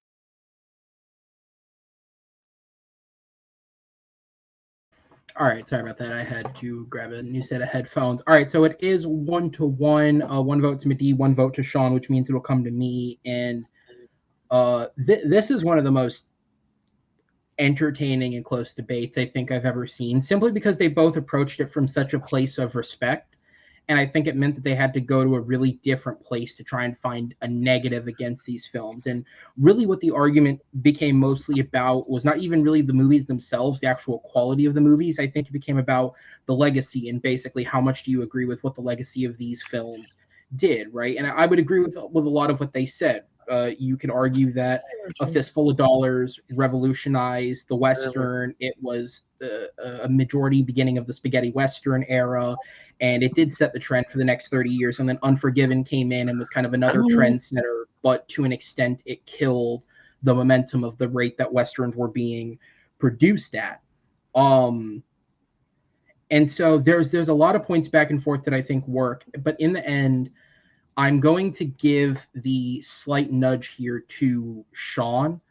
All right, sorry about that. I had to grab a new set of headphones. All right, so it is 1-1. One vote to Madeeh, one vote to Shaun, which means it'll come to me. And this is one of the most entertaining and close debates I think I've ever seen, simply because they both approached it from such a place of respect. And I think it meant that they had to go to a really different place to try and find a negative against these films. And really what the argument became mostly about was not even really the movies themselves, the actual quality of the movies. I think it became about the legacy and basically how much do you agree with what the legacy of these films did, right? And I would agree with a lot of what they said. You could argue that A Fistful of Dollars revolutionized the Western. It was a majority beginning of the spaghetti Western era, and it did set the trend for the next 30 years. And then Unforgiven came in and was kind of another trendsetter, but to an extent, it killed the momentum of the rate that Westerns were being produced at. And so there's a lot of points back and forth that I think work, but in the end, I'm going to give the slight nudge here to Shaun.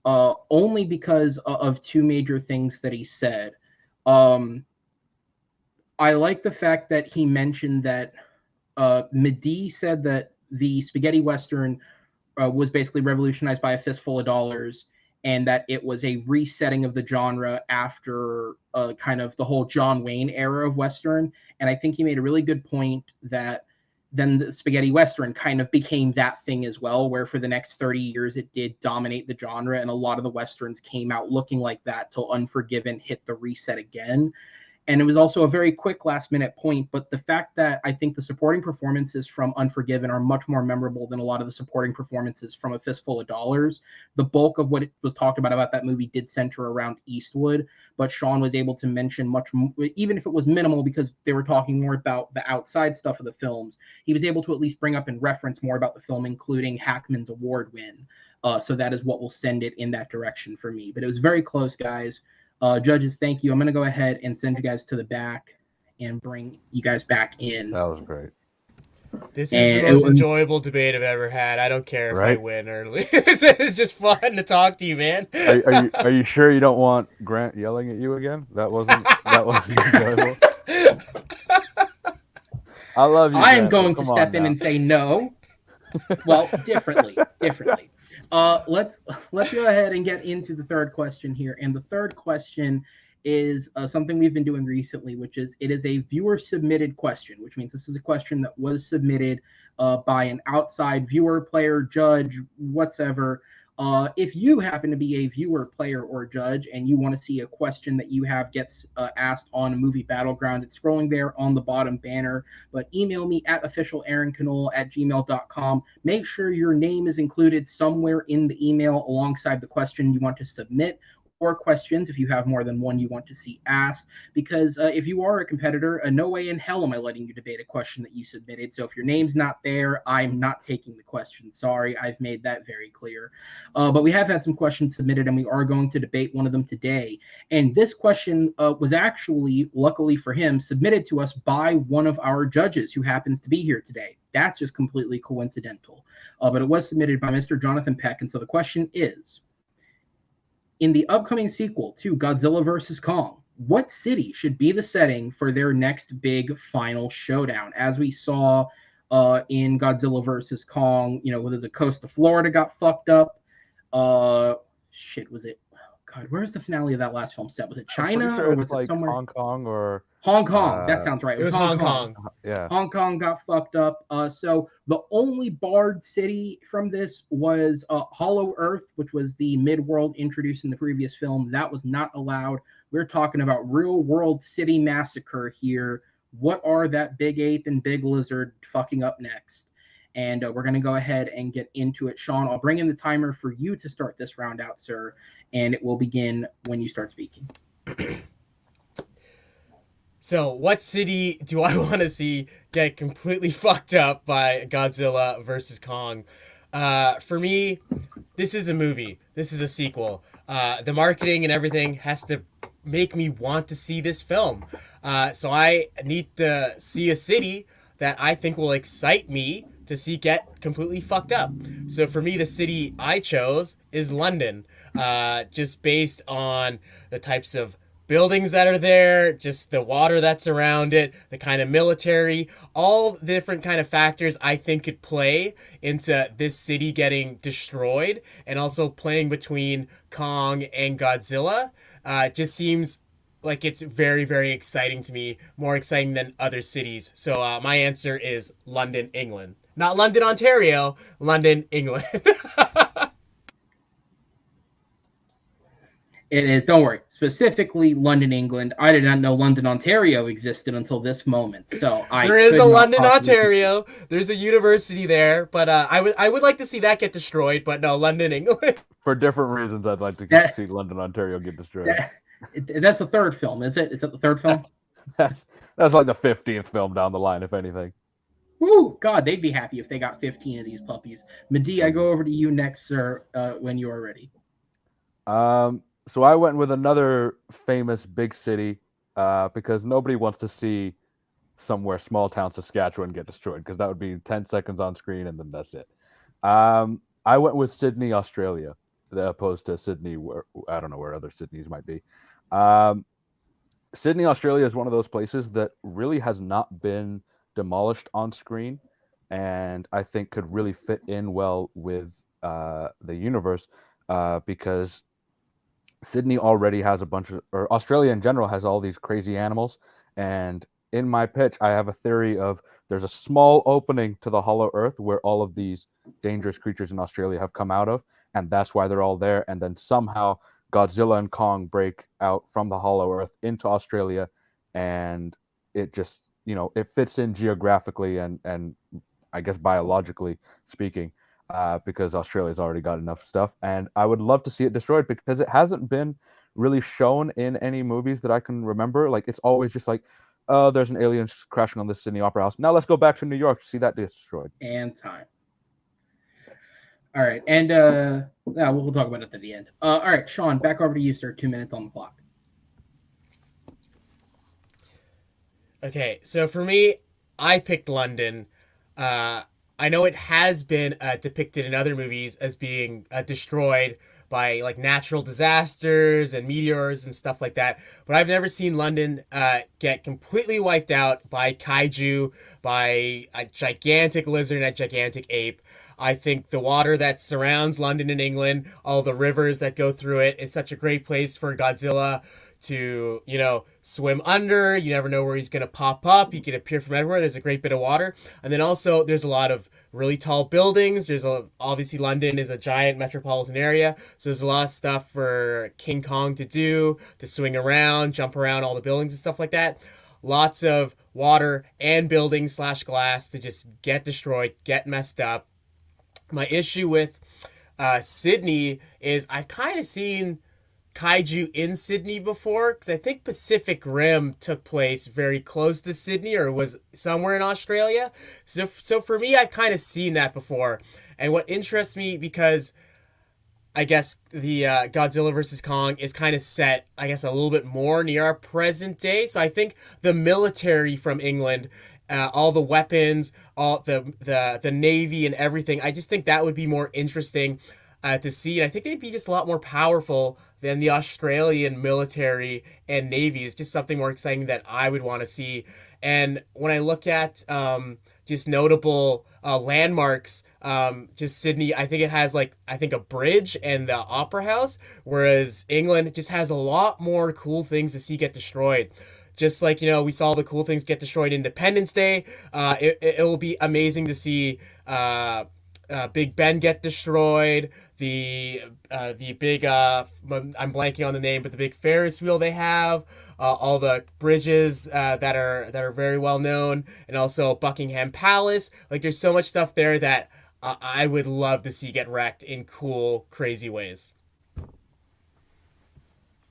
only because of two major things that he said. I like the fact that he mentioned that Madeeh said that the spaghetti western was basically revolutionized by a fistful of dollars, and that it was a resetting of the genre after kind of the whole John Wayne era of western. And I think he made a really good point that then the spaghetti western kind of became that thing as well, where for the next 30 years it did dominate the genre, and a lot of the westerns came out looking like that till Unforgiven hit the reset again. And it was also a very quick last minute point, but the fact that I think the supporting performances from Unforgiven are much more memorable than a lot of the supporting performances from A Fistful of Dollars. The bulk of what it was talked about that movie did center around Eastwood, but Shaun was able to mention much, even if it was minimal, because they were talking more about the outside stuff of the films. He was able to at least bring up and reference more about the film, including Hackman's award win. So that is what will send it in that direction for me. But it was very close, guys. Judges, thank you. I'm going to go ahead and send you guys to the back and bring you guys back in. That was great. This is the most enjoyable debate I've ever had. I don't care if I win or lose. It's just fun to talk to you, man. Are you sure you don't want Grant yelling at you again? That wasn't enjoyable. I love you. I am going to step in and say no. Well, differently. Let's go ahead and get into the third question here. And the third question is something we've been doing recently, which is it is a viewer submitted question, which means this is a question that was submitted by an outside viewer, player, judge, whatever. If you happen to be a viewer, player, or judge, and you want to see a question that you have gets asked on Movie Battleground, it's scrolling there on the bottom banner. But email me at officialaaronkanoll@gmail.com. Make sure your name is included somewhere in the email alongside the question you want to submit, or questions if you have more than one you want to see asked, because if you are a competitor, no way in hell am I letting you debate a question that you submitted. So if your name's not there, I'm not taking the question. Sorry, I've made that very clear. But we have had some questions submitted, and we are going to debate one of them today. And this question was actually, luckily for him, submitted to us by one of our judges who happens to be here today. That's just completely coincidental. But it was submitted by Mr. Jonathan Peck. And so the question is, in the upcoming sequel to Godzilla vs. Kong, what city should be the setting for their next big final showdown? As we saw in Godzilla vs. Kong, whether the coast of Florida got fucked up. Was it? God, where's the finale of that last film set? Was it China or was it somewhere? Hong Kong or Hong Kong. That sounds right. It was Hong Kong. Yeah. Hong Kong got fucked up. So the only barred city from this was Hollow Earth, which was the mid-world introduced in the previous film. That was not allowed. We're talking about real world city massacre here. What are that Big Ape and Big Lizard fucking up next? And we're going to go ahead and get into it. Shaun, I'll bring in the timer for you to start this round out, sir. And it will begin when you start speaking. So, what city do I want to see get completely fucked up by Godzilla versus Kong? For me, this is a movie. This is a sequel. The marketing and everything has to make me want to see this film. So I need to see a city that I think will excite me to see get completely fucked up. So for me, the city I chose is London, just based on the types of buildings that are there, just the water that's around it, the kind of military, all the different kind of factors I think could play into this city getting destroyed, and also playing between Kong and Godzilla. Just seems like it's very, very exciting to me, more exciting than other cities. So my answer is London, England. Not London, Ontario, London, England. It is, don't worry, specifically London, England. I did not know London, Ontario existed until this moment. So there is a London, Ontario. There's a university there, but I would like to see that get destroyed, but no, London, England. For different reasons, I'd like to see London, Ontario get destroyed. That's the third film, is it? Is that the third film? That's like the 15th film down the line, if anything. Woo! God, they'd be happy if they got 15 of these puppies. Madeeh, I go over to you next, sir, when you are ready. So I went with another famous big city because nobody wants to see somewhere small town Saskatchewan get destroyed, because that would be 10 seconds on screen and then that's it. I went with Sydney, Australia. opposed to Sydney, where I don't know where other Sydneys might be. Sydney, Australia is one of those places that really has not been demolished on screen, and I think could really fit in well with the universe because Sydney already has a bunch of, or Australia in general has all these crazy animals. And in my pitch, I have a theory of there's a small opening to the Hollow Earth where all of these dangerous creatures in Australia have come out of, and that's why they're all there. And then somehow Godzilla and Kong break out from the Hollow Earth into Australia, and it just, it fits in geographically and I guess biologically speaking, because Australia's already got enough stuff. And I would love to see it destroyed because it hasn't been really shown in any movies that I can remember. Like, it's always just like, oh, there's an alien crashing on the Sydney Opera House. Now let's go back to New York to see that destroyed. And time. All right. And we'll talk about it at the end. All right, Shaun, back over to you, sir. 2 minutes on the clock. Okay, so for me, I picked London. I know it has been depicted in other movies as being destroyed by like natural disasters and meteors and stuff like that, but I've never seen London get completely wiped out by kaiju, by a gigantic lizard and a gigantic ape. I think the water that surrounds London in England, all the rivers that go through it, is such a great place for Godzilla to, swim under. You never know where he's going to pop up. He can appear from everywhere. There's a great bit of water. And then also there's a lot of really tall buildings. Obviously London is a giant metropolitan area. So there's a lot of stuff for King Kong to do, to swing around, jump around all the buildings and stuff like that. Lots of water and buildings / glass to just get destroyed, get messed up. My issue with Sydney is I've kind of seen kaiju in Sydney before, because I think Pacific Rim took place very close to Sydney or was somewhere in Australia. So for me, I've kind of seen that before. And what interests me, because I guess the Godzilla versus Kong is kind of set, I guess, a little bit more near our present day. So I think the military from England, all the weapons, all the Navy and everything, I just think that would be more interesting to see. And I think they'd be just a lot more powerful than the Australian military and Navy. Is just something more exciting that I would want to see. And when I look at just notable landmarks, just Sydney, I think it has a bridge and the Opera House, whereas England just has a lot more cool things to see get destroyed. Just like, we saw the cool things get destroyed Independence Day. It will be amazing to see Big Ben get destroyed. The big I'm blanking on the name, but the big Ferris wheel they have, all the bridges that are very well known, and also Buckingham Palace. Like, there's so much stuff there that I would love to see get wrecked in cool, crazy ways.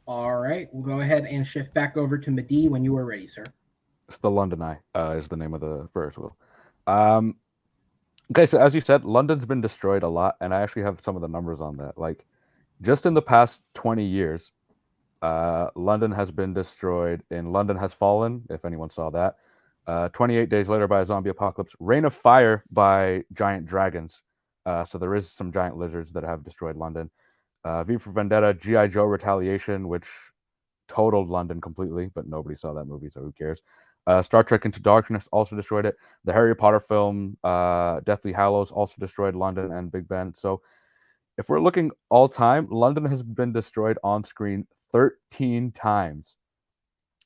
All right, we'll go ahead and shift back over to Madeeh when you are ready, sir. It's the London Eye is the name of the Ferris wheel. Okay, so as you said, London's been destroyed a lot, and I actually have some of the numbers on that. Like, just in the past 20 years, London has been destroyed in London Has Fallen, if anyone saw that. 28 Days Later by a Zombie Apocalypse. Rain of Fire by giant dragons. So there is some giant lizards that have destroyed London. V for Vendetta, G.I. Joe Retaliation, which totaled London completely, but nobody saw that movie, so who cares? Star Trek Into Darkness also destroyed it. The Harry Potter film, Deathly Hallows, also destroyed London and Big Ben. So if we're looking all time, London has been destroyed on screen 13 times,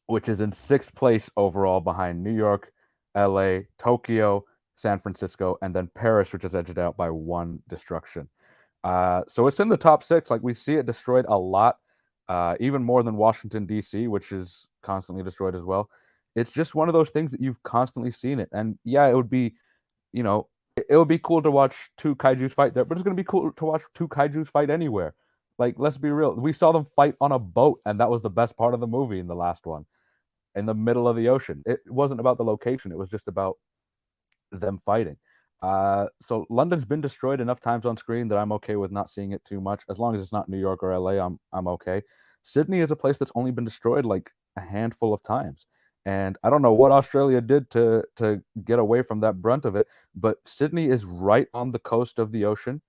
which is in 6th place overall behind New York, LA, Tokyo, San Francisco, and then Paris, which is edged out by 1 destruction. So it's in the top 6. Like, we see it destroyed a lot, even more than Washington, D.C., which is constantly destroyed as well. It's just one of those things that you've constantly seen it. And yeah, it would be, it would be cool to watch 2 kaijus fight there, but it's going to be cool to watch 2 kaijus fight anywhere. Like, let's be real. We saw them fight on a boat, and that was the best part of the movie in the last one, in the middle of the ocean. It wasn't about the location. It was just about them fighting. So London's been destroyed enough times on screen that I'm okay with not seeing it too much. As long as it's not New York or LA, I'm okay. Sydney is a place that's only been destroyed like a handful of times. And I don't know what Australia did to get away from that brunt of it, but Sydney is right on the coast of the ocean.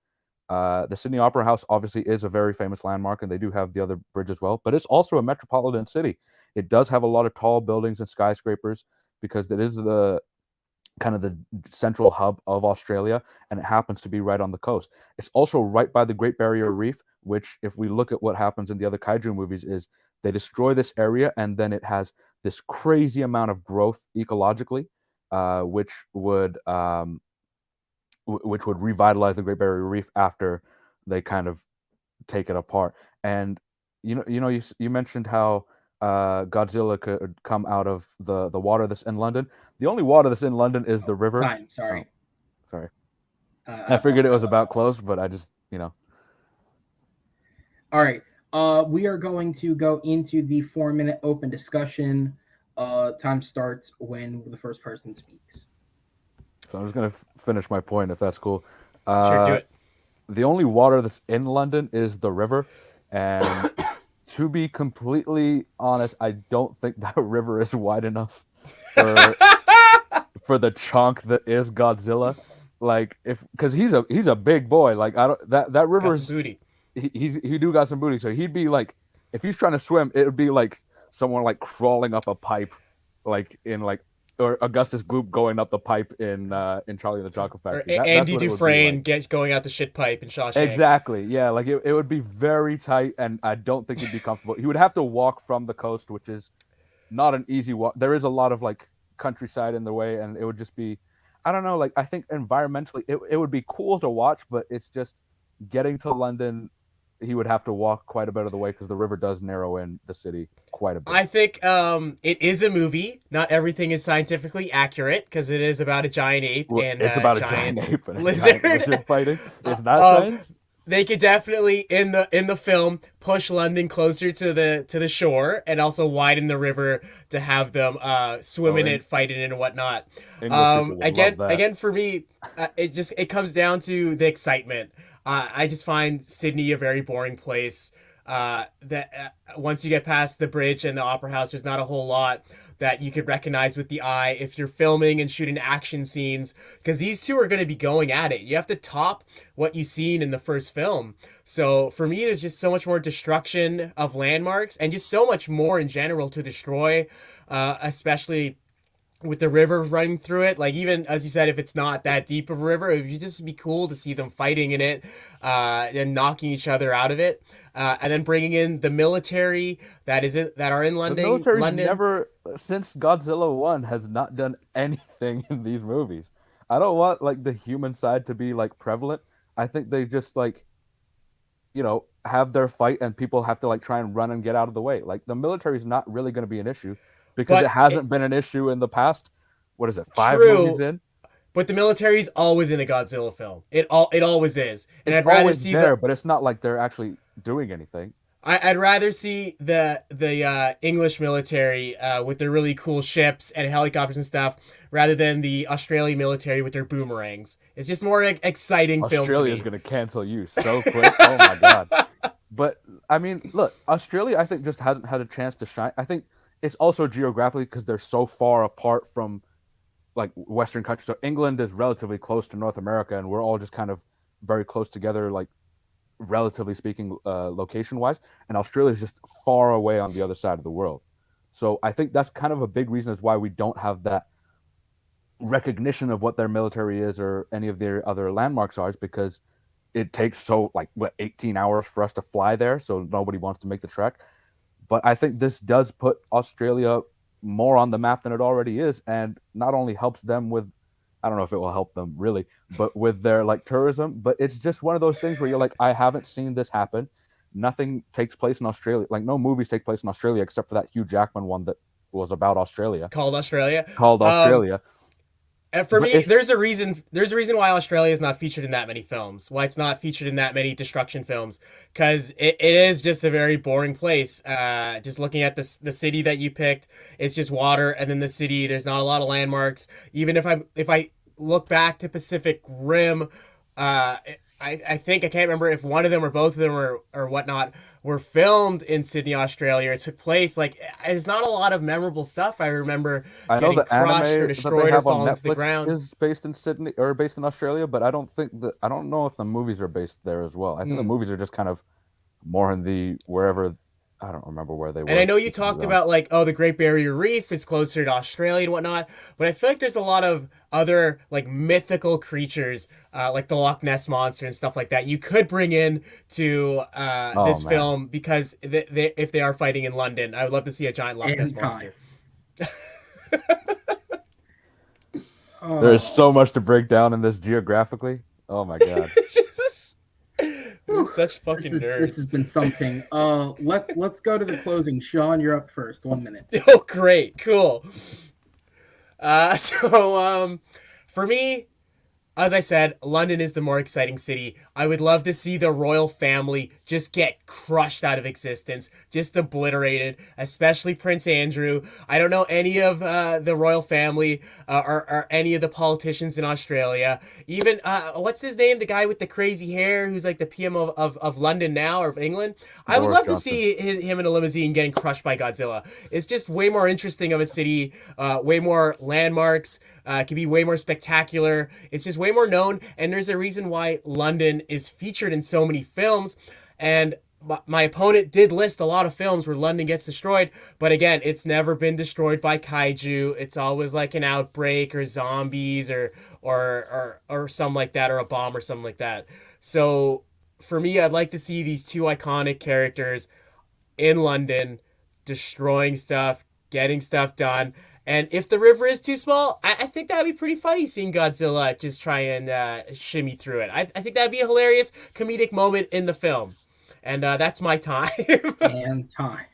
The Sydney Opera House obviously is a very famous landmark, and they do have the other bridge as well. But it's also a metropolitan city. It does have a lot of tall buildings and skyscrapers because it is the kind of the central hub of Australia, and it happens to be right on the coast. It's also right by the Great Barrier Reef, which, if we look at what happens in the other kaiju movies, is they destroy this area, and then it has this crazy amount of growth ecologically, which would revitalize the Great Barrier Reef after they kind of take it apart. And you mentioned how Godzilla could come out of the water that's in London. The only water that's in London is the river. Time. Sorry. Oh, sorry. I figured it was about close, but I just, All right. We are going to go into the 4-minute open discussion. Time starts when the first person speaks. So I'm just going to finish my point, if that's cool. Sure, do it. The only water that's in London is the river. And to be completely honest, I don't think that river is wide enough for the chunk that is Godzilla. Like, because he's a big boy. Like, I don't that river is booty. He do got some booty. So he'd be like, if he's trying to swim, it would be like someone like crawling up a pipe, like in like. Or Augustus Gloop going up the pipe in Charlie and the Chocolate Factory. Or Andy Dufresne going out the shit pipe in Shawshank. Exactly. Yeah, like it would be very tight, and I don't think he'd be comfortable. He would have to walk from the coast, which is not an easy walk. There is a lot of like countryside in the way, and it would just be, I don't know. Like, I think environmentally, it would be cool to watch, but it's just getting to London. He would have to walk quite a bit of the way because the river does narrow in the city quite a bit. I think it is a movie. Not everything is scientifically accurate because it is about a giant ape and it's about a giant ape and lizard. A giant lizard fighting. It's not science. They could definitely in the film push London closer to the shore and also widen the river to have them swim in it, fight in it, and whatnot. Again, for me, it comes down to the excitement. I just find Sydney a very boring place. Once you get past the bridge and the opera house, there's not a whole lot that you could recognize with the eye if you're filming and shooting action scenes, because these two are going to be going at it. You have to top what you've seen in the first film. So for me, there's just so much more destruction of landmarks and just so much more in general to destroy, especially with the river running through it. Like, even as you said, if it's not that deep of a river, it would just be cool to see them fighting in it and knocking each other out of it, and then bringing in the military that are in London. The military never, since Godzilla 1, has not done anything in these movies. I don't want like the human side to be like prevalent. I think they just like, have their fight and people have to like try and run and get out of the way. Like, the military is not really going to be an issue. Because it hasn't been an issue in the past. What is it? 5 movies in? But the military's always in a Godzilla film. It always is. And I'd rather see there, but it's not like they're actually doing anything. I'd rather see the English military with their really cool ships and helicopters and stuff, rather than the Australian military with their boomerangs. It's just more exciting film to me. Australia's going to cancel you so quick. Oh my god. But I mean, look, Australia, I think, just hasn't had a chance to shine. I think it's also geographically because they're so far apart from like Western countries. So England is relatively close to North America, and we're all just kind of very close together, like relatively speaking, location-wise. And Australia is just far away on the other side of the world. So I think that's kind of a big reason as why we don't have that recognition of what their military is or any of their other landmarks are, is because it takes 18 hours for us to fly there. So nobody wants to make the trek. But I think this does put Australia more on the map than it already is, and not only helps them with, I don't know if it will help them really, but with their like tourism. But it's just one of those things where you're like, I haven't seen this happen. Nothing takes place in Australia. Like, no movies take place in Australia except for that Hugh Jackman one that was about Australia. Called Australia. And for me, there's a reason why Australia is not featured in that many films. Why it's not featured in that many destruction films, because it is just a very boring place. Just looking at the city that you picked, it's just water, and then the city. There's not a lot of landmarks. Even if I look back to Pacific Rim, I think, I can't remember if one of them or both of them or whatnot were filmed in Sydney, Australia. It took place, like, there's not a lot of memorable stuff I remember I know getting the crushed or anime that they destroyed or have on falling to the Netflix ground. is based in Sydney or based in Australia, but I don't know if the movies are based there as well. I think the movies are just kind of more in the wherever. I don't remember where they And I were. know you To be talked honest. about, like, oh, the Great Barrier Reef is closer to Australia and whatnot, but I feel like there's a lot of other, like, mythical creatures, like the Loch Ness monster and stuff like that, you could bring in to Oh this man, film, because if they are fighting in London, I would love to see a giant Loch Ness And time. monster. there is Oh, so much to break down in this geographically. Oh my god. Jesus. We're whew. such This fucking is this nerds. has been something. Let's go to the closing. Sean, you're up first. 1 minute. Oh, great, cool. So for me, as I said, London is the more exciting city. I would love to see the royal family just get crushed out of existence, just obliterated, especially Prince Andrew. I don't know any of the royal family or any of the politicians in Australia. Even, what's his name? The guy with the crazy hair who's like the PM of London now, or of England. I would Boris love to Johnson. see him in a limousine getting crushed by Godzilla. It's just way more interesting of a city, way more landmarks. It can be way more spectacular. It's just way more known, and there's a reason why London is featured in so many films. And my opponent did list a lot of films where London gets destroyed, but again, it's never been destroyed by kaiju. It's always like an outbreak or zombies or something like that, or a bomb or something like that. So for me, I'd like to see these two iconic characters in London destroying stuff, getting stuff done. And if the river is too small, I think that'd be pretty funny seeing Godzilla just try and shimmy through it. I think that'd be a hilarious comedic moment in the film. And that's my time. And time.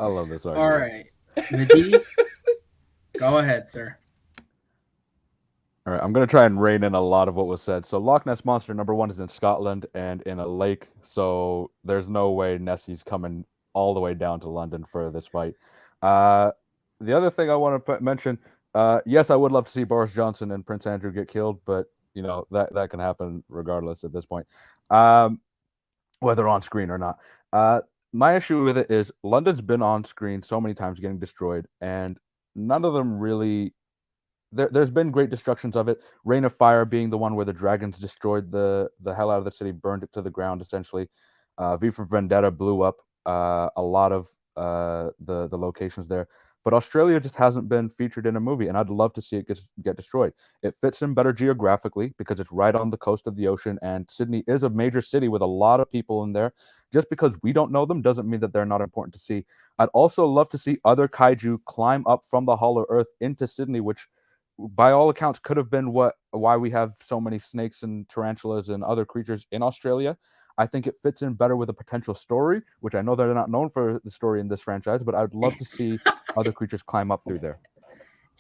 I love this All argument. right. Madeeh, go ahead, sir. All right, I'm gonna try and rein in a lot of what was said. So Loch Ness monster #1 is in Scotland and in a lake, so there's no way Nessie's coming all the way down to London for this fight. The other thing I want to mention, yes, I would love to see Boris Johnson and Prince Andrew get killed, but you know that can happen regardless at this point, whether on screen or not. My issue with it is London's been on screen so many times getting destroyed, and none of them really there's been great destructions of it. Reign of Fire being the one where the dragons destroyed the hell out of the city, burned it to the ground essentially. V for Vendetta blew up a lot of the locations there. But Australia just hasn't been featured in a movie, and I'd love to see it get destroyed. It fits in better geographically because it's right on the coast of the ocean, and Sydney is a major city with a lot of people in there. Just because we don't know them doesn't mean that they're not important to see. I'd also love to see other kaiju climb up from the Hollow Earth into Sydney, which by all accounts could have been why we have so many snakes and tarantulas and other creatures in Australia. I think it fits in better with a potential story, which I know they're not known for the story in this franchise, but I'd love to see other creatures climb up through there.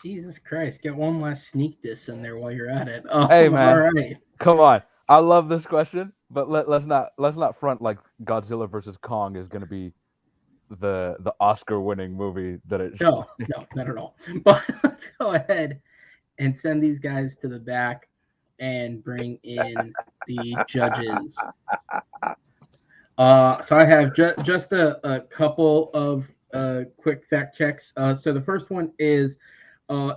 Jesus Christ, get one last sneak diss in there while you're at it. Hey All man, right. come on. I love this question, but let's not front like Godzilla versus Kong is going to be the Oscar-winning movie that it. No, not at all. But let's go ahead and send these guys to the back and bring in the judges. So I have just a couple of quick fact checks. So the first one is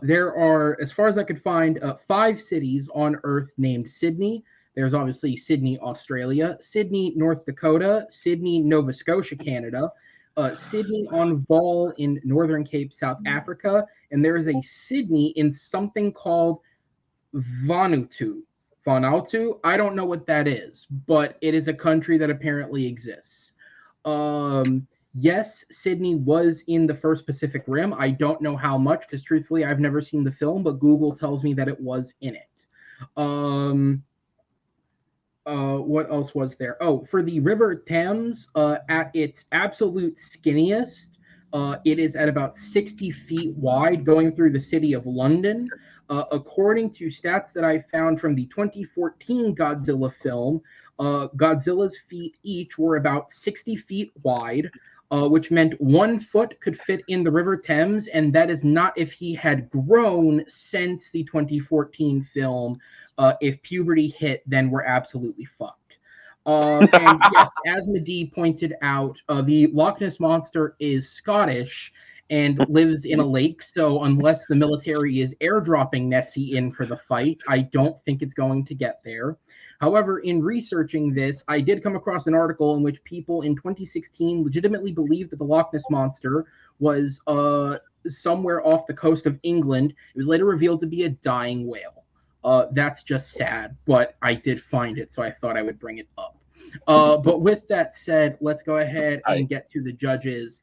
there are, as far as I could find, 5 cities on Earth named Sydney. There's obviously Sydney, Australia, Sydney, North Dakota, Sydney, Nova Scotia, Canada, Sydney on Val in Northern Cape, South Africa, and there is a Sydney in something called Vanuatu. Vanuatu. I don't know what that is, but it is a country that apparently exists. Yes, Sydney was in the first Pacific Rim. I don't know how much because truthfully, I've never seen the film, but Google tells me that it was in it. What else was there? Oh, for the River Thames, at its absolute skinniest, it is at about 60 feet wide going through the city of London. According to stats that I found from the 2014 Godzilla film, Godzilla's feet each were about 60 feet wide, which meant 1 foot could fit in the River Thames, and that is not if he had grown since the 2014 film. If puberty hit, then we're absolutely fucked. And yes, as Madeeh pointed out, the Loch Ness Monster is Scottish and lives in a lake. So unless the military is airdropping Nessie in for the fight, I don't think it's going to get there. However, in researching this, I did come across an article in which people in 2016 legitimately believed that the Loch Ness Monster was somewhere off the coast of England. It was later revealed to be a dying whale. That's just sad, but I did find it, so I thought I would bring it up. But with that said, let's go ahead and get to the judges.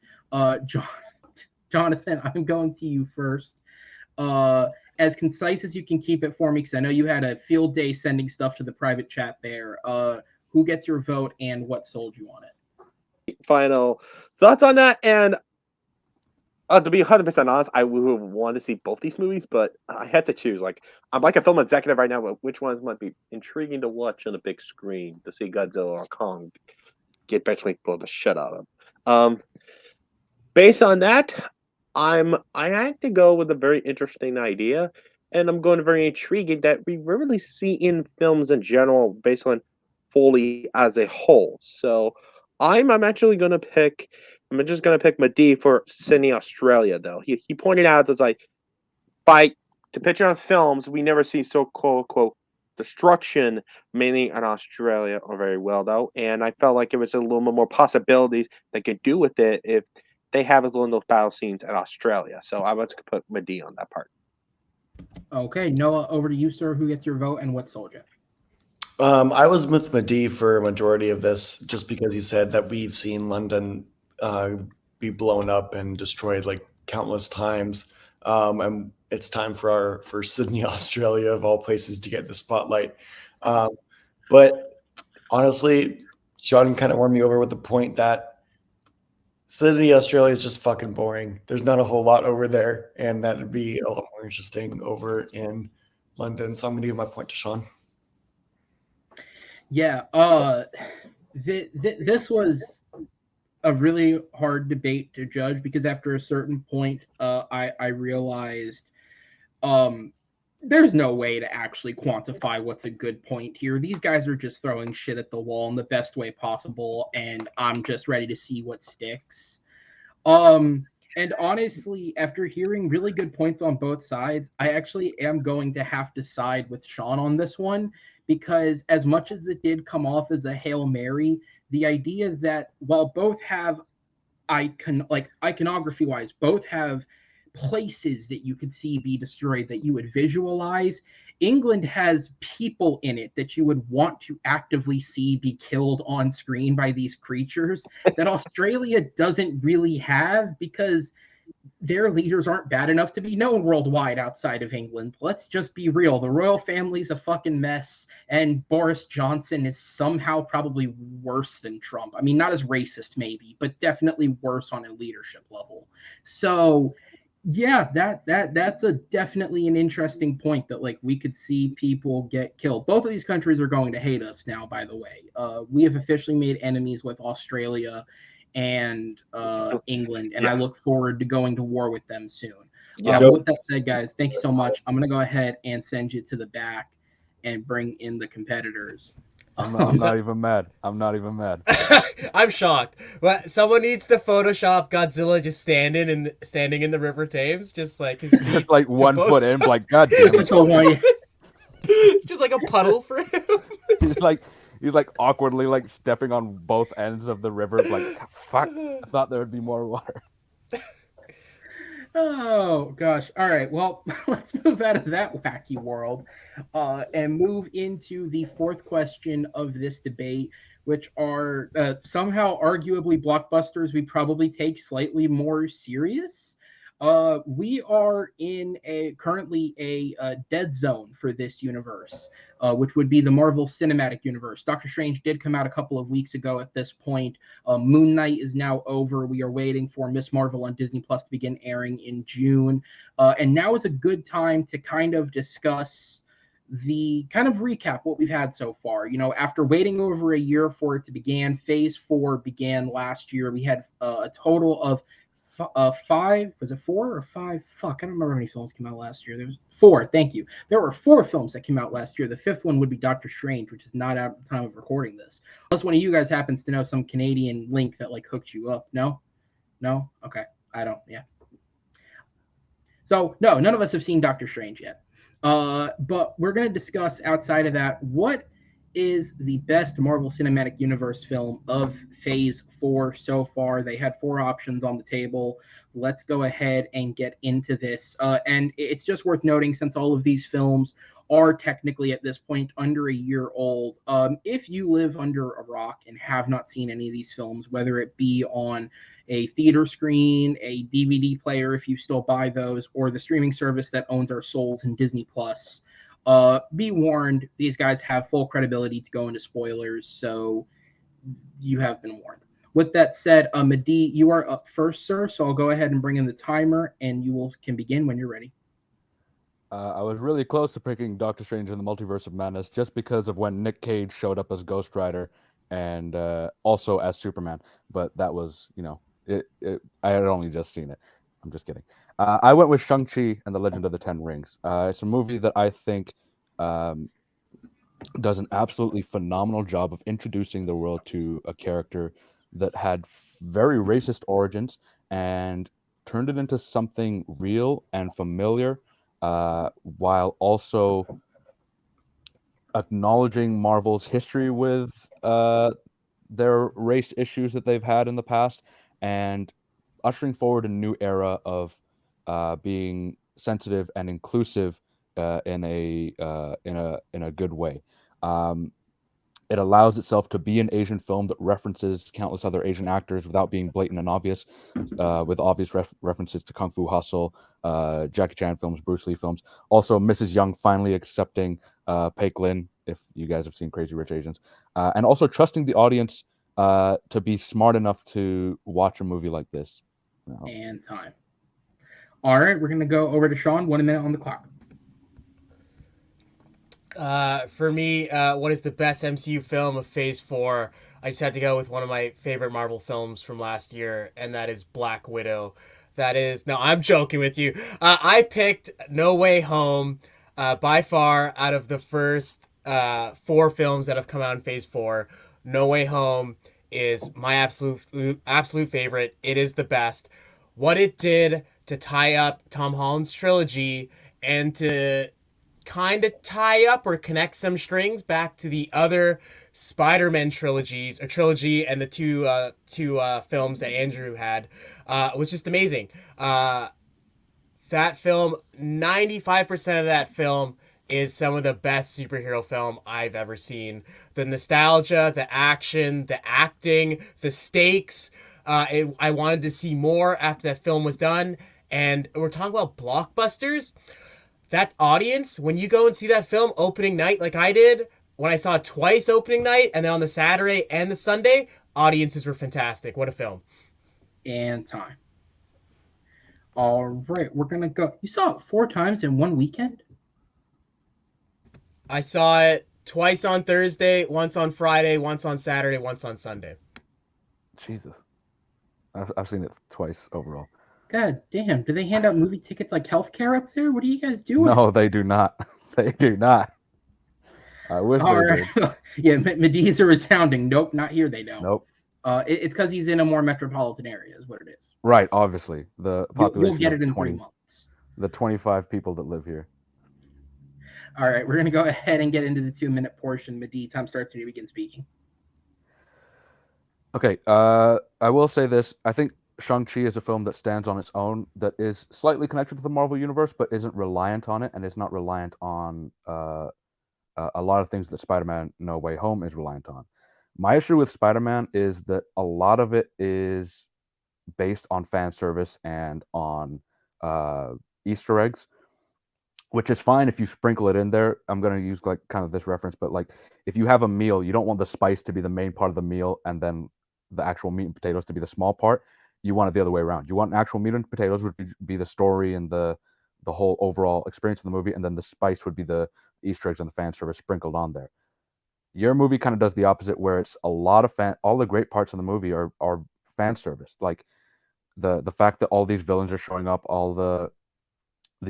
Jonathan, I'm going to you first. As concise as you can keep it for me, because I know you had a field day sending stuff to the private chat there. Who gets your vote and what sold you on it? Final thoughts on that, and to be 100% honest, I would want to see both these movies, but I had to choose. Like, I'm like a film executive right now, but which ones might be intriguing to watch on a big screen to see Godzilla or Kong get basically blow the shit out of them. Based on that, I had to go with a very interesting idea, and I'm going to very intriguing that we rarely see in films in general, based on Foley as a whole. So I'm actually going to pick. I'm just going to pick Madeeh for Sydney, Australia. Though he pointed out that like by depiction on films, we never see so quote unquote destruction mainly in Australia or very well though, and I felt like it was a little bit more possibilities they could do with it if they have a little in those battle scenes in Australia. So I want to put Madeeh on that part. Okay, Noah, over to you, sir. Who gets your vote and what sold you? I was with Madeeh for a majority of this, just because he said that we've seen London be blown up and destroyed like countless times, and it's time for Sydney, Australia, of all places, to get the spotlight. But honestly, Sean kind of won me over with the point that Sydney, Australia is just fucking boring. There's not a whole lot over there, and that'd be a lot more interesting over in London. So I'm going to give my point to Sean. Yeah, this was a really hard debate to judge because after a certain point, I realized there's no way to actually quantify what's a good point here. These guys are just throwing shit at the wall in the best way possible, and I'm just ready to see what sticks. And honestly, after hearing really good points on both sides, I actually am going to have to side with Sean on this one because as much as it did come off as a Hail Mary, the idea that while both have iconography wise, both have places that you could see be destroyed that you would visualize. England has people in it that you would want to actively see be killed on screen by these creatures that Australia doesn't really have because their leaders aren't bad enough to be known worldwide outside of England. Let's just be real. The royal family's a fucking mess, and Boris Johnson is somehow probably worse than Trump. I mean, not as racist maybe, but definitely worse on a leadership level. So yeah, that's a definitely an interesting point that like we could see people get killed. Both of these countries are going to hate us now, by the way. We have officially made enemies with Australia and England, and I look forward to going to war with them soon. With that said, guys, thank you so much. I'm gonna go ahead and send you to the back and bring in the competitors. I'm not even mad. I'm not even mad. I'm shocked. What? Someone needs to Photoshop Godzilla just standing in the River Thames, just like his feet Just like 1 foot in, sides. like God damn it. It's just like a puddle for him. He's like awkwardly like stepping on both ends of the river. Like fuck, I thought there would be more water. Oh gosh. All right. Well, let's move out of that wacky world and move into the fourth question of this debate, which are somehow arguably blockbusters we probably take slightly more serious. We are in currently a dead zone for this universe, which would be the Marvel Cinematic Universe. Doctor Strange did come out a couple of weeks ago at this point. Moon Knight is now over. We are waiting for Miss Marvel on Disney Plus to begin airing in June. And now is a good time to kind of discuss the kind of recap what we've had so far. You know, after waiting over a year for it to begin, Phase 4 began last year. We had a total of 5. Was it 4 or 5? Fuck, I don't remember how many films came out last year. There was 4. Thank you. There were 4 films that came out last year. The 5th one would be Doctor Strange, which is not out at the time of recording this. Unless one of you guys happens to know some Canadian link that like hooked you up. No, okay. I don't. Yeah. So no, none of us have seen Doctor Strange yet. But we're going to discuss outside of that what is the best Marvel Cinematic Universe film of Phase 4 so far. They had 4 options on the table. Let's go ahead and get into this. And it's just worth noting, since all of these films are technically at this point under a year old, if you live under a rock and have not seen any of these films, whether it be on a theater screen, a DVD player if you still buy those, or the streaming service that owns our souls in Disney Plus, be warned, these guys have full credibility to go into spoilers, so you have been warned. With that said, Madeeh, you are up first, sir, so I'll go ahead and bring in the timer, and you can begin when you're ready. I was really close to picking Doctor Strange in the Multiverse of Madness just because of when Nick Cage showed up as Ghost Rider and also as Superman, but that was, I had only just seen it. I'm just kidding. I went with Shang-Chi and the Legend of the Ten Rings. It's a movie that I think does an absolutely phenomenal job of introducing the world to a character that had very racist origins and turned it into something real and familiar, while also acknowledging Marvel's history with their race issues that they've had in the past and ushering forward a new era of being sensitive and inclusive in a good way. It allows itself to be an Asian film that references countless other Asian actors without being blatant and obvious, with obvious references to Kung Fu Hustle, Jackie Chan films, Bruce Lee films. Also, Mrs. Young finally accepting Peik Lin, if you guys have seen Crazy Rich Asians, and also trusting the audience to be smart enough to watch a movie like this. And time. All right, we're going to go over to Shaun. 1 minute on the clock. For me, what is the best MCU film of Phase 4? I just had to go with one of my favorite Marvel films from last year, and that is Black Widow. No, I'm joking with you. I picked No Way Home. By far, out of the first 4 films that have come out in Phase 4, No Way Home is my absolute favorite. It is the best. What it did to tie up Tom Holland's trilogy and to kind of tie up or connect some strings back to the other Spider-Man trilogy and the two films that Andrew had was just amazing. That film, 95% of that film is some of the best superhero film I've ever seen. The nostalgia, the action, the acting, the stakes. I wanted to see more after that film was done. And we're talking about blockbusters. That audience, when you go and see that film opening night like I did, when I saw it twice opening night, and then on the Saturday and the Sunday, audiences were fantastic. What a film. And time. All right, we're going to go. You saw it 4 times in one weekend? I saw it twice on Thursday, once on Friday, once on Saturday, once on Sunday. Jesus. I've seen it twice overall. God damn. Do they hand out movie tickets like healthcare up there? What are you guys doing? No, they do not. They do not. I wish All they right. did. Yeah, Madeeh's a resounding. Nope, not here they don't. Nope. It's because he's in a more metropolitan area is what it is. Right, obviously. The population You'll get it in 20, 3 months. The 25 people that live here. All right, we're going to go ahead and get into the 2-minute portion. Madeeh, time starts when you begin speaking. Okay, I will say this. I think Shang-Chi is a film that stands on its own, that is slightly connected to the Marvel Universe, but isn't reliant on it, and is not reliant on a lot of things that Spider-Man No Way Home is reliant on. My issue with Spider-Man is that a lot of it is based on fan service and on Easter eggs, which is fine if you sprinkle it in there. I'm going to use like kind of this reference, but like if you have a meal, you don't want the spice to be the main part of the meal and then the actual meat and potatoes to be the small part. You want it the other way around. You want actual meat and potatoes would be the story and the whole overall experience of the movie, and then the spice would be the Easter eggs and the fan service sprinkled on there. Your movie kind of does the opposite, where it's a lot of all the great parts of the movie are fan service. Like the fact that all these villains are showing up, all the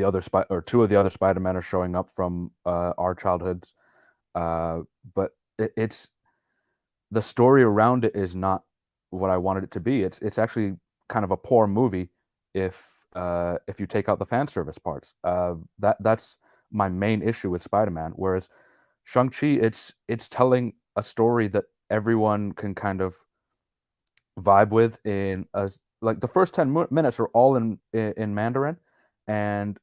other two of the other Spider-Men are showing up from our childhoods, but it's the story around it is not what I wanted it to be. It's actually kind of a poor movie if you take out the fan service parts. That's my main issue with Spider-Man. Whereas Shang-Chi, it's telling a story that everyone can kind of vibe with in a like the first 10 minutes are all in Mandarin, and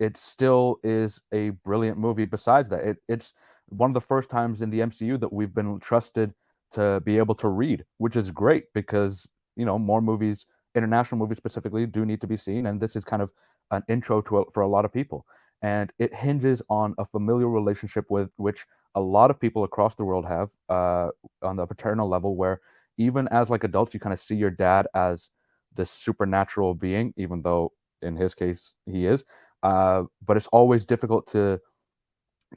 it still is a brilliant movie. Besides that, it's one of the first times in the MCU that we've been trusted to be able to read, which is great because more movies, international movies specifically, do need to be seen, and this is kind of an intro to it for a lot of people. And it hinges on a familial relationship with which a lot of people across the world have on the paternal level, where even as like adults, you kind of see your dad as this supernatural being, even though in his case he is. But it's always difficult to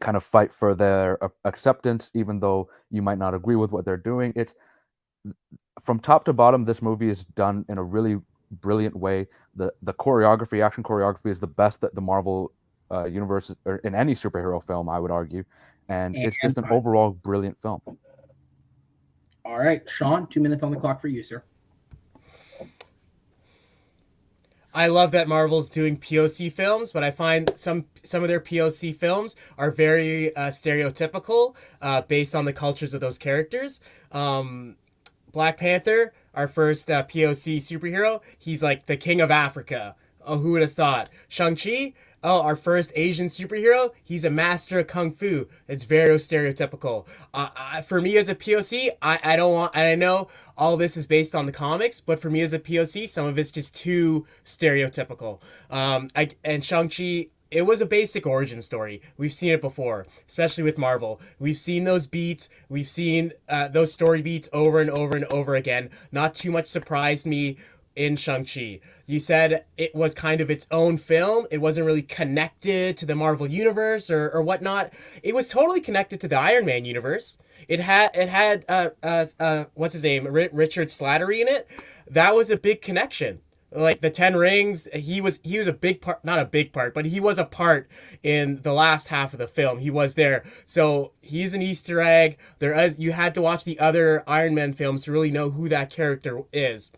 kind of fight for their acceptance, even though you might not agree with what they're doing. It's from top to bottom, this movie is done in a really brilliant way. The choreography, action choreography, is the best that the Marvel universe or in any superhero film, I would argue, and it's just an overall brilliant film. All right, Shaun, 2 minutes on the clock for you, sir. I love that Marvel's doing POC films, but I find some of their POC films are very stereotypical based on the cultures of those characters. Black Panther, our first POC superhero, he's like the king of Africa. Oh, who would have thought? Shang-Chi, our first Asian superhero, he's a master of kung fu. It's very stereotypical. For me as a POC, I don't want, and I know all this is based on the comics, but for me as a POC, some of it's just too stereotypical. And Shang-Chi, it was a basic origin story. We've seen it before, especially with Marvel. We've seen those beats. We've seen those story beats over and over and over again. Not too much surprised me in Shang-Chi. You said it was kind of its own film. It wasn't really connected to the Marvel universe or whatnot. It was totally connected to the Iron Man universe. It had what's his name, Richard Slattery in it. That was a big connection. Like the 10 Rings, he was a big part, not a big part, but he was a part in the last half of the film. He was there. So he's an Easter egg. You had to watch the other Iron Man films to really know who that character is.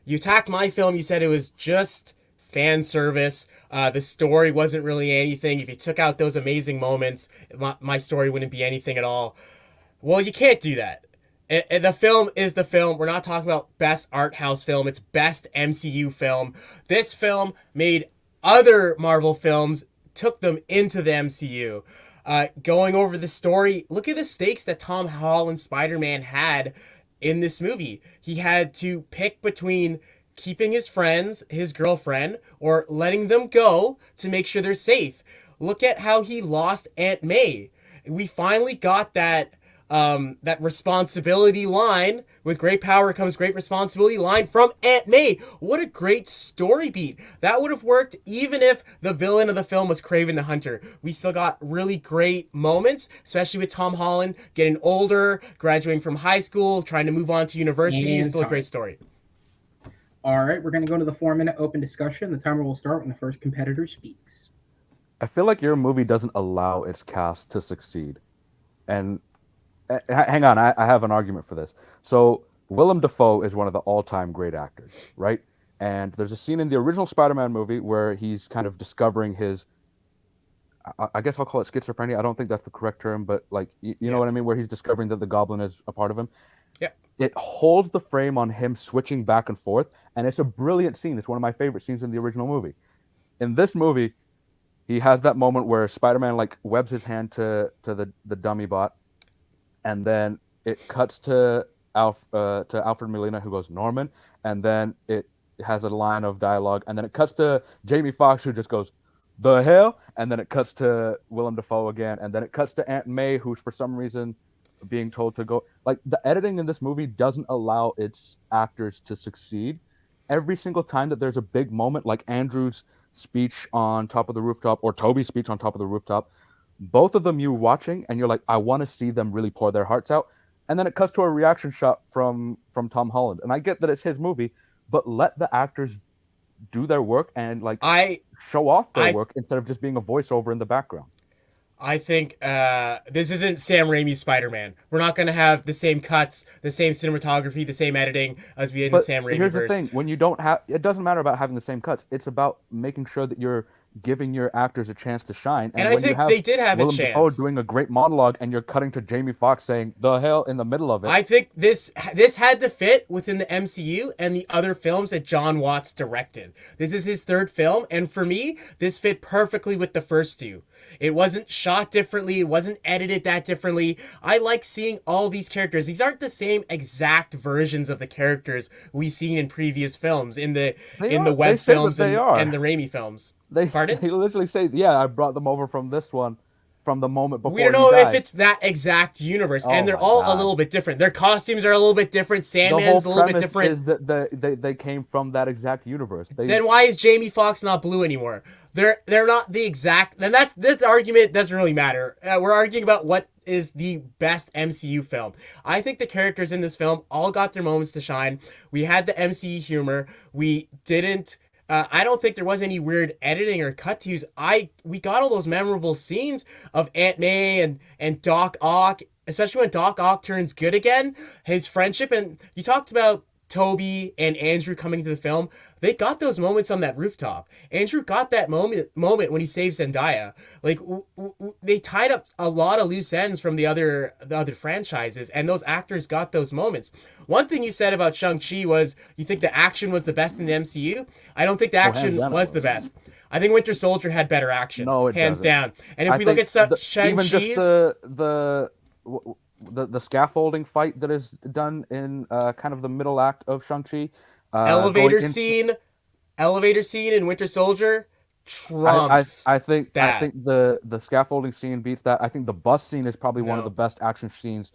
You attacked my film, you said it was just fan service. The story wasn't really anything. If you took out those amazing moments, my story wouldn't be anything at all. Well, you can't do that. The film is the film. We're not talking about best art house film. It's best MCU film. This film made other Marvel films, took them into the MCU. Going over the story, look at the stakes that Tom Holland Spider-Man had in this movie. He had to pick between keeping his friends, his girlfriend, or letting them go to make sure they're safe. Look at how he lost Aunt May. We finally got that responsibility line. With great power comes great responsibility line from Aunt May. What a great story beat. That would have worked even if the villain of the film was Kraven the Hunter. We still got really great moments, especially with Tom Holland getting older, graduating from high school, trying to move on to university. It's still a great story. All right, we're going to go to the 4-minute open discussion. The timer will start when the first competitor speaks. I feel like your movie doesn't allow its cast to succeed. And hang on, I have an argument for this. So Willem Dafoe is one of the all-time great actors, right? And there's a scene in the original Spider-Man movie where he's kind of discovering his, I guess I'll call it schizophrenia. I don't think that's the correct term, but like, you know what I mean? Where he's discovering that the Goblin is a part of him. Yeah. It holds the frame on him switching back and forth, and it's a brilliant scene. It's one of my favorite scenes in the original movie. In this movie, he has that moment where Spider-Man like webs his hand to the dummy bot, and then it cuts to Alfred Molina, who goes Norman, and then it has a line of dialogue, and then it cuts to Jamie Foxx, who just goes, "The hell?" And then it cuts to Willem Dafoe again, and then it cuts to Aunt May, who's for some reason being told to go. Like, the editing in this movie doesn't allow its actors to succeed. Every single time that there's a big moment, like Andrew's speech on top of the rooftop or Toby's speech on top of the rooftop, both of them you're watching and you're like, I want to see them really pour their hearts out. And then it cuts to a reaction shot from Tom Holland. And I get that it's his movie, but let the actors do their work and like I show off their I work instead of just being a voiceover in the background. I think this isn't Sam Raimi's Spider-Man. We're not going to have the same cuts, the same cinematography, the same editing as we had in the But Sam Raimi here's the verse. thing: when you don't have, it doesn't matter about having the same cuts. It's about making sure that you're giving your actors a chance to shine. And And I when you think have they did have a Willem Dafoe chance. doing a great monologue and you're cutting to Jamie Foxx saying "the hell" in the middle of it, I think this had to fit within the MCU and the other films that John Watts directed. This is his third film, and for me, this fit perfectly with the first two. It wasn't shot differently, it wasn't edited that differently. I like seeing all these characters. These aren't the same exact versions of the characters we've seen in previous films, in the they are. They web say that films they and are. the Raimi films. They Pardon? they literally say, "Yeah, I brought them over from this one, from the moment We before don't he know if died." it's that exact universe, and Oh they're my all a god! little bit different. Their costumes are a little bit different. The whole Sandman's a little bit premise different. is that they came from that exact universe. They Then why is Jamie Foxx not blue anymore? They're not the exact. Then that's this argument doesn't really matter. We're arguing about what is the best MCU film. I think the characters in this film all got their moments to shine. We had the MCU humor. We didn't. I don't think there was any weird editing or cut to use. We got all those memorable scenes of Aunt May and Doc Ock, especially when Doc Ock turns good again. His friendship, and you talked about Toby and Andrew coming to the film. They got those moments on that rooftop. Andrew got that moment when he saves Zendaya. Like they tied up a lot of loose ends from the other franchises, and those actors got those moments. One thing you said about Shang-Chi was you think the action was the best in the MCU. I don't think the hands action down it was the was. best. I think Winter Soldier had better action, No, it hands doesn't. down. And if I we look think at even just Shang-Chi's, the scaffolding fight that is done in kind of the middle act of Shang-Chi, going elevator into scene, elevator scene in Winter Soldier trumps I that. think the scaffolding scene beats that. I think the bus scene is probably one of the No. best action scenes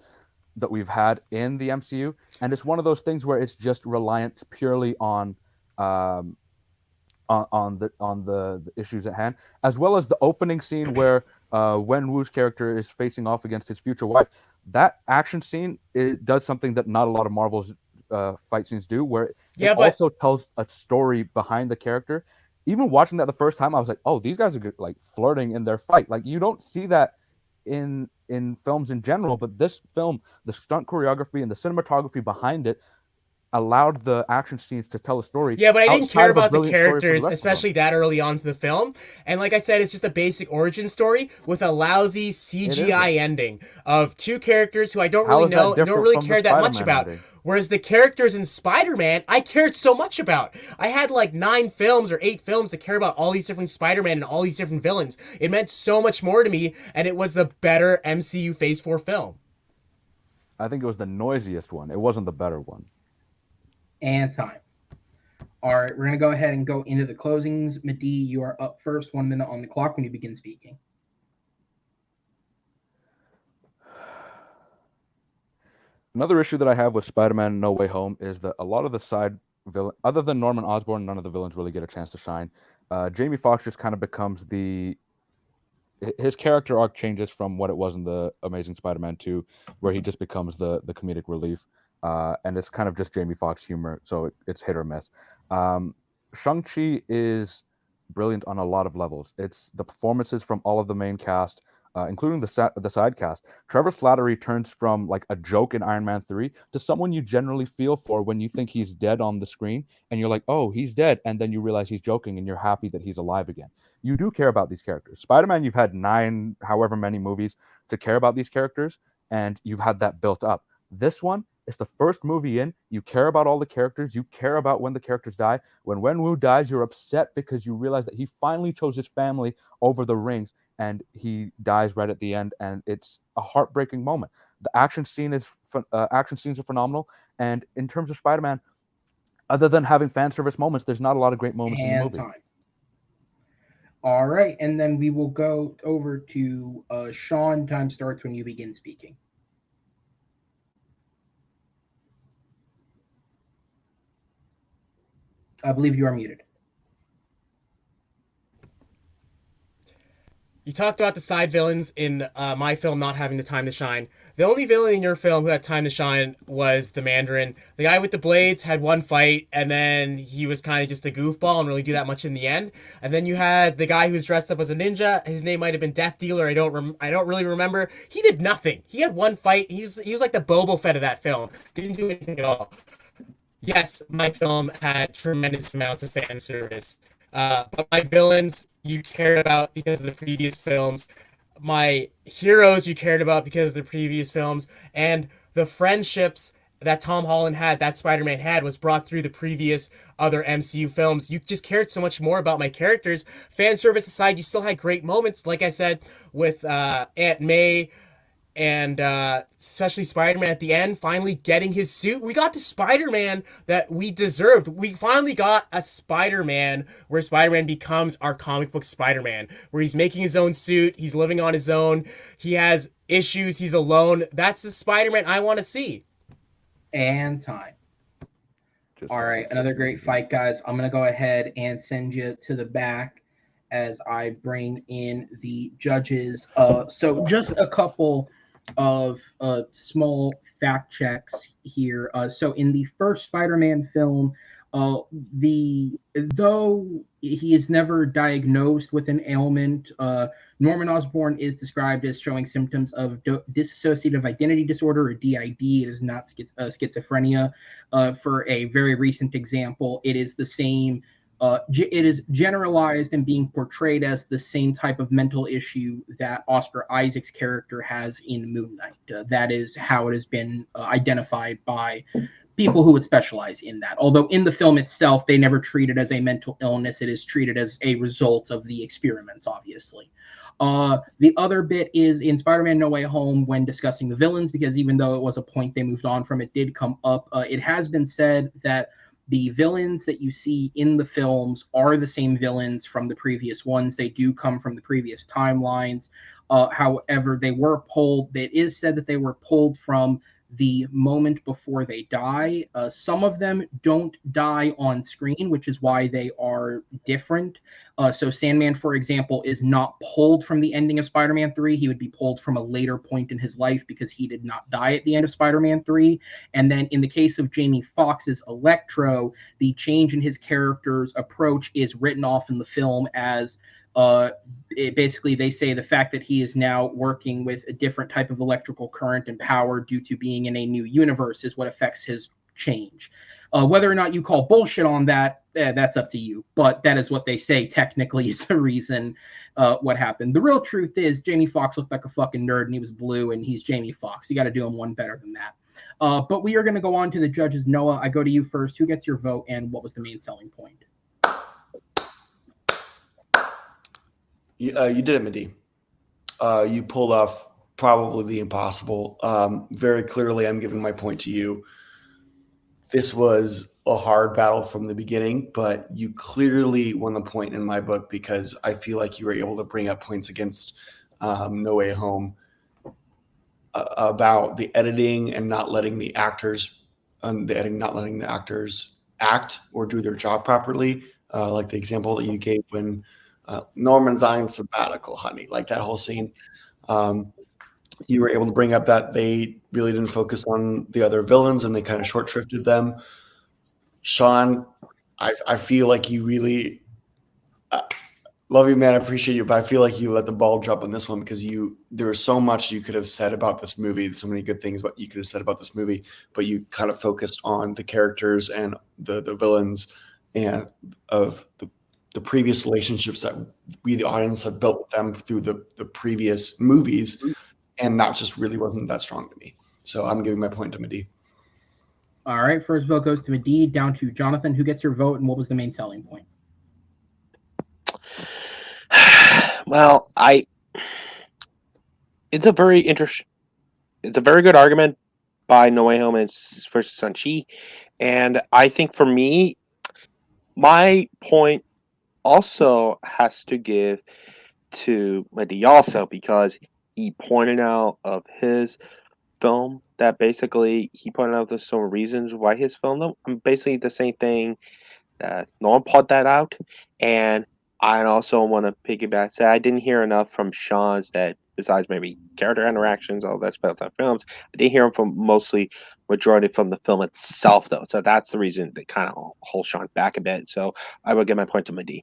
that we've had in the MCU, and it's one of those things where it's just reliant purely um, on the issues at hand, as well as the opening scene where Wen Wu's character is facing off against his future wife. That action scene, it does something that not a lot of Marvel's fight scenes do, where it Yeah, but also tells a story behind the character. Even watching that the first time, I was like, "Oh, these guys are good, like flirting in their fight." Like you don't see that in films in general, but this film, the stunt choreography and the cinematography behind it allowed the action scenes to tell a story yeah, but I didn't outside care of a about the brilliant story for the characters, rest of them. especially that early on to the film. And like I said, it's just a basic origin story with a lousy It CGI isn't. ending of two characters who I don't How really is that know, don't different really from the care that much Spider-Man about. ending? Whereas the characters in Spider-Man, I cared so much about. I had like 9 films or 8 films to care about all these different Spider-Man and all these different villains. It meant so much more to me, and it was the better MCU Phase 4 film. I think it was the noisiest one. It wasn't the better one. And time. All right, we're going to go ahead and go into the closings. Madeeh, you are up first. 1 minute on the clock when you begin speaking. Another issue that I have with Spider-Man No Way Home is that a lot of the side villain, other than Norman Osborn, none of the villains really get a chance to shine. Jamie Foxx just kind of becomes his character arc changes from what it was in the Amazing Spider-Man 2, where he just becomes the comedic relief, and it's kind of just Jamie Foxx humor, so it's hit or miss. Shang-Chi is brilliant on a lot of levels. It's the performances from all of the main cast, including the side cast. Trevor Slattery turns from like a joke in Iron Man 3 to someone you generally feel for when you think he's dead on the screen, and you're like, oh, he's dead, and then you realize he's joking, and you're happy that he's alive again. You do care about these characters. Spider-Man, you've had 9, however many movies to care about these characters, and you've had that built up. This one, it's the first movie in. You care about all the characters. You care about when the characters die. When Wenwu dies, you're upset because you realize that he finally chose his family over the rings, and he dies right at the end, and it's a heartbreaking moment. The action scenes are phenomenal, and in terms of Spider-Man, other than having fan service moments, there's not a lot of great moments in the And movie. time. All right, and then we will go over to Shaun. Time starts when you begin speaking. I believe you are muted. You talked about the side villains in my film not having the time to shine. The only villain in your film who had time to shine was the Mandarin. The guy with the blades had one fight, and then he was kind of just a goofball and really do that much in the end. And then you had the guy who was dressed up as a ninja. His name might have been Death Dealer. I don't really remember. He did nothing. He had one fight. He was like the Boba Fett of that film. Didn't do anything at all. Yes, my film had tremendous amounts of fan service. But my villains you cared about because of the previous films. My heroes you cared about because of the previous films. And the friendships that Tom Holland had, that Spider-Man had, was brought through the previous other MCU films. You just cared so much more about my characters. Fan service aside, you still had great moments, like I said, with Aunt May, and especially Spider-Man at the end, finally getting his suit. We got the Spider-Man that we deserved. We finally got a Spider-Man where Spider-Man becomes our comic book Spider-Man, where he's making his own suit, he's living on his own, he has issues, he's alone. That's the Spider-Man I want to see. And time. Just All right, another great fight, guys. I'm going to go ahead and send you to the back as I bring in the judges. So just a couple of small fact checks here. So in the first Spider-Man film, though he is never diagnosed with an ailment, Norman Osborn is described as showing symptoms of dissociative identity disorder, or DID. It is not schizophrenia. For a very recent example, it is the same. It is generalized and being portrayed as the same type of mental issue that Oscar Isaac's character has in Moon Knight. That is how it has been identified by people who would specialize in that. Although in the film itself, they never treat it as a mental illness. It is treated as a result of the experiments, obviously. The other bit is in Spider-Man No Way Home, when discussing the villains, because even though it was a point they moved on from, it did come up. It has been said that the villains that you see in the films are the same villains from the previous ones. They do come from the previous timelines. However, they were pulled. It is said that they were pulled from the moment before they die. Some of them don't die on screen, which is why they are different. So Sandman, for example, is not pulled from the ending of Spider-Man 3. He would be pulled from a later point in his life because he did not die at the end of Spider-Man 3. And then in the case of Jamie Foxx's Electro, the change in his character's approach is written off in the film as basically they say the fact that he is now working with a different type of electrical current and power due to being in a new universe is what affects his change. Whether or not you call bullshit on that, that's up to you. But that is what they say technically is the reason what happened. The real truth is Jamie Foxx looked like a fucking nerd and he was blue and he's Jamie Foxx. You got to do him one better than that. But we are going to go on to the judges. Noah, I go to you first. Who gets your vote and what was the main selling point? You did it, Madeeh. You pulled off probably the impossible. Very clearly, I'm giving my point to you. This was a hard battle from the beginning, but you clearly won the point in my book because I feel like you were able to bring up points against No Way Home about the editing and not letting the actors, act or do their job properly. Like the example that you gave when Norman's on sabbatical, honey, like that whole scene. You were able to bring up that they really didn't focus on the other villains and they kind of short shrifted them. Shaun, I feel like you really love you, man. I appreciate you, but I feel like you let the ball drop on this one because there was so much you could have said about this movie, so many good things what you could have said about this movie, but you kind of focused on the characters and the villains and of the previous relationships that we, the audience, have built with them through the previous movies, and that just really wasn't that strong to me. So I'm giving my point to Madeeh. All right, first vote goes to Madeeh, down to Jonathan. Who gets your vote, and what was the main selling point? Well, it's a very good argument by No Way Home versus Shang-Chi, and I think for me, my point also has to give to Madeeh also because he pointed out of his film that basically he pointed out there's some reasons why his film basically the same thing that no one put that out, and I also want to piggyback. Say I didn't hear enough from Sean's that besides maybe character interactions, all that's built on films. I didn't hear him from mostly majority from the film itself, though. So that's the reason that kind of hold Sean back a bit. So I would give my point to Madeeh.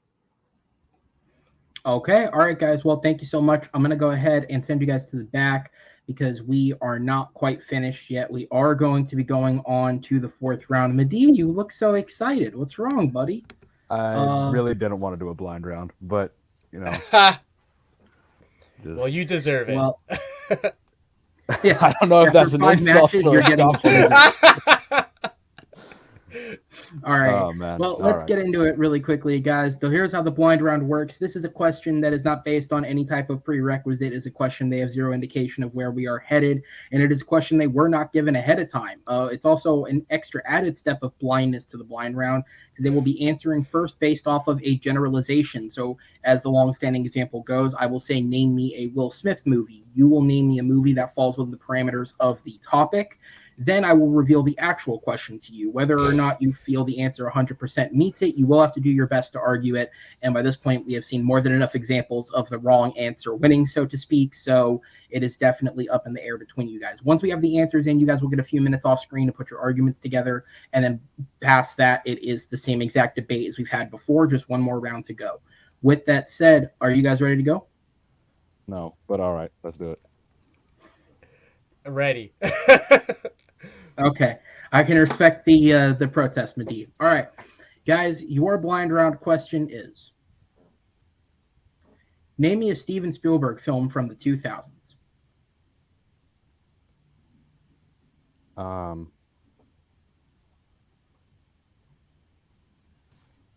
Okay. All right, guys. Well, thank you so much. I'm going to go ahead and send you guys to the back because we are not quite finished yet. We are going to be going on to the fourth round. Madeeh, you look so excited. What's wrong, buddy? I really didn't want to do a blind round, but you know. Well, you deserve it. Well, yeah, I don't know if that's an insult. You're getting All right. Oh, man. Well, let's get into it really quickly, guys. So here's how the blind round works. This is a question that is not based on any type of prerequisite. It's a question they have zero indication of where we are headed, and it is a question they were not given ahead of time. It's also an extra added step of blindness to the blind round because they will be answering first based off of a generalization. So as the long-standing example goes, I will say, name me a Will Smith movie. You will name me a movie that falls within the parameters of the topic. Then I will reveal the actual question to you. Whether or not you feel the answer 100% meets it, you will have to do your best to argue it. And by this point, we have seen more than enough examples of the wrong answer winning, so to speak. So it is definitely up in the air between you guys. Once we have the answers in, you guys will get a few minutes off screen to put your arguments together. And then past that, it is the same exact debate as we've had before, just one more round to go. With that said, are you guys ready to go? No, but all right, let's do it. Ready. Okay, I can respect the protest, Madeeh. All right, guys, your blind round question is: name me a Steven Spielberg film from the 2000s.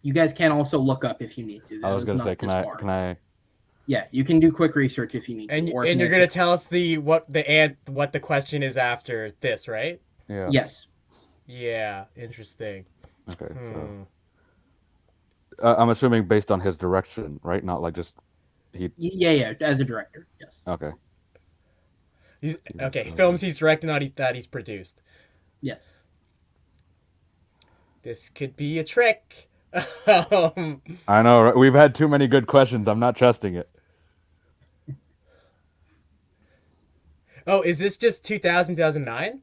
You guys can also look up if you need to. I was going to say, can I? Yeah, you can do quick research if you need and to. And you're going to tell us what the question is after this, right? Yeah. Yes. Yeah, interesting. Okay. So, I'm assuming based on his direction, right? Not like just he. Yeah, as a director, yes. Okay. Films he's directed, not that he's produced. Yes. This could be a trick. I know, right? We've had too many good questions. I'm not trusting it. Oh, is this just 2000, 2009?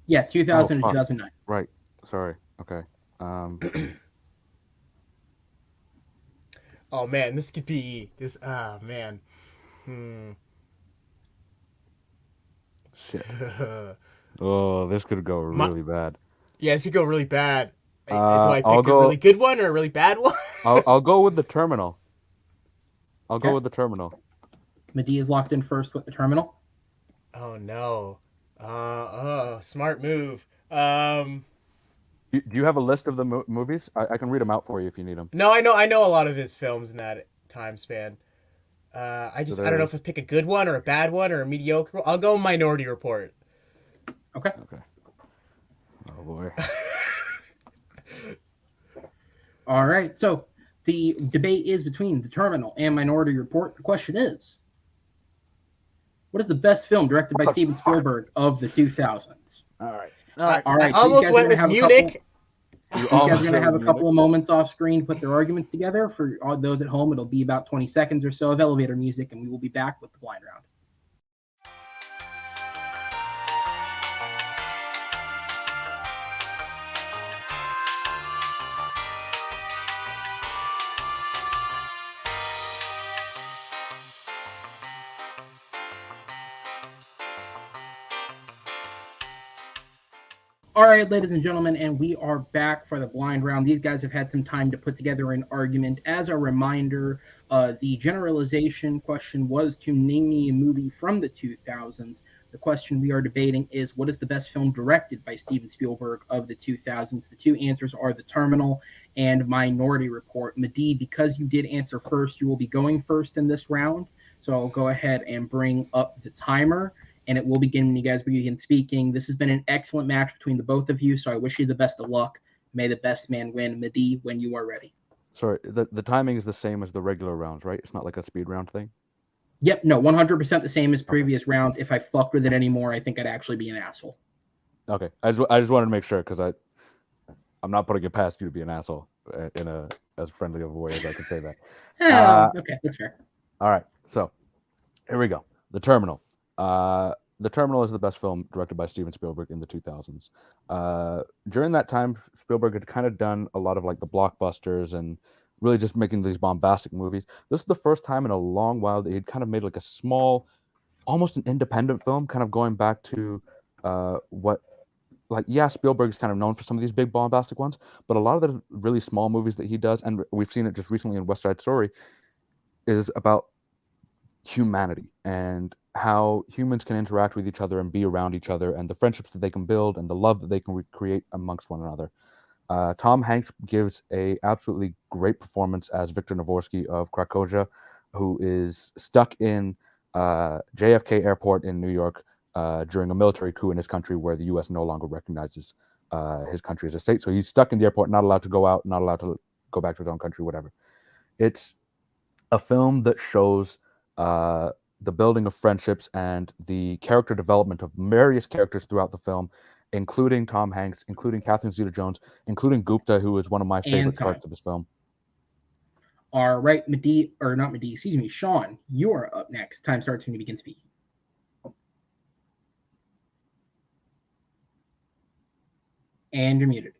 Yeah, 2000 and 2009. Right. Sorry. Okay. Oh man, this could be this. Ah man. Shit. Oh, this could go really bad. Yeah, this could go really bad. Do I pick a really good one or a really bad one? I'll go with The Terminal. I'll go with The Terminal. Madeeh is locked in first with The Terminal. Oh no. Smart move. Do you have a list of the movies? I can read them out for you if you need them. No, I know a lot of his films in that time span. I don't know if I pick a good one or a bad one or a mediocre one. I'll go Minority Report. Okay. Oh boy. All right. So the debate is between The Terminal and Minority Report. The question is: what is the best film directed by Steven Spielberg of the 2000s? All right. I almost went with Munich. You guys are going to have a couple of moments off screen to put their arguments together. For all those at home, it'll be about 20 seconds or so of elevator music, and we will be back with the blind round. All right, ladies and gentlemen, and we are back for the blind round. These guys have had some time to put together an argument. As a reminder, the generalization question was to name me a movie from the 2000s. The question we are debating is, what is the best film directed by Steven Spielberg of the 2000s? The two answers are The Terminal and Minority Report. Madeeh, because you did answer first, you will be going first in this round. So I'll go ahead and bring up the timer, and it will begin when you guys begin speaking. This has been an excellent match between the both of you, so I wish you the best of luck. May the best man win. Madeeh, when you are ready. Sorry, the timing is the same as the regular rounds, right? It's not like a speed round thing? Yep, no, 100% the same as previous rounds. If I fucked with it anymore, I think I'd actually be an asshole. Okay, I just wanted to make sure, because I'm not putting it past you to be an asshole in a as friendly of a way as I can say that. Okay, that's fair. All right, so here we go. The Terminal. The Terminal is the best film directed by Steven Spielberg in the 2000s. During that time, Spielberg had kind of done a lot of like the blockbusters and really just making these bombastic movies. This is the first time in a long while that he'd kind of made like a small, almost an independent film, kind of going back to what, like, yeah, Spielberg's kind of known for some of these big bombastic ones, but a lot of the really small movies that he does, and we've seen it just recently in West Side Story, is about humanity and how humans can interact with each other and be around each other, and the friendships that they can build and the love that they can recreate amongst one another. Tom Hanks gives a absolutely great performance as Victor Navorsky of Krakosia, who is stuck in JFK Airport in New York during a military coup in his country, where the U.S. no longer recognizes his country as a state. So he's stuck in the airport, not allowed to go out, not allowed to go back to his own country, whatever. It's a film that shows the building of friendships and the character development of various characters throughout the film, including Tom Hanks, including Catherine Zeta-Jones, including Gupta, who is one of my favorite parts of this film. All right, Madeeh, or not Madeeh, excuse me, Shaun, you are up next. Time starts when you begin speaking. And you're muted.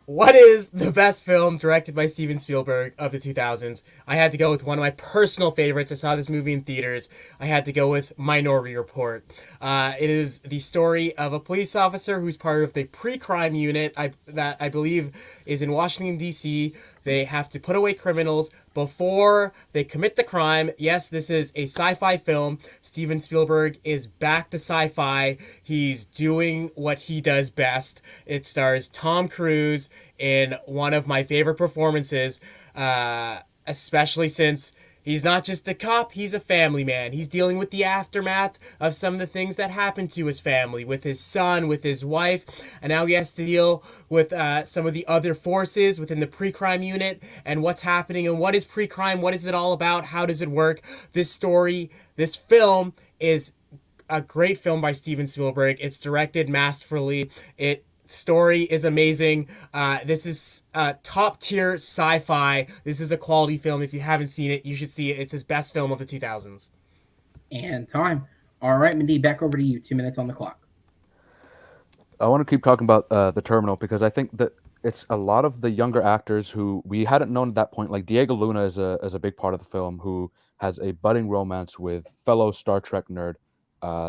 What is the best film directed by Steven Spielberg of the 2000s? I had to go with one of my personal favorites. I saw this movie in theaters. I had to go with Minority Report. It is the story of a police officer who's part of the pre-crime unit that I believe is in Washington, D.C. They have to put away criminals before they commit the crime. Yes, this is a sci-fi film. Steven Spielberg is back to sci-fi. He's doing what he does best. It stars Tom Cruise in one of my favorite performances, especially since he's not just a cop, he's a family man. He's dealing with the aftermath of some of the things that happened to his family, with his son, with his wife, and now he has to deal with some of the other forces within the pre-crime unit and what's happening and what is pre-crime, what is it all about, how does it work. This film is a great film by Steven Spielberg. It's directed masterfully. Story is amazing. This is top tier sci-fi. This is a quality film. If you haven't seen it, you should see it. It's his best film of the 2000s. And time. All right, Madeeh, back over to you. 2 minutes on the clock. I want to keep talking about The Terminal because I think that it's a lot of the younger actors who we hadn't known at that point. Like Diego Luna is a big part of the film, who has a budding romance with fellow Star Trek nerd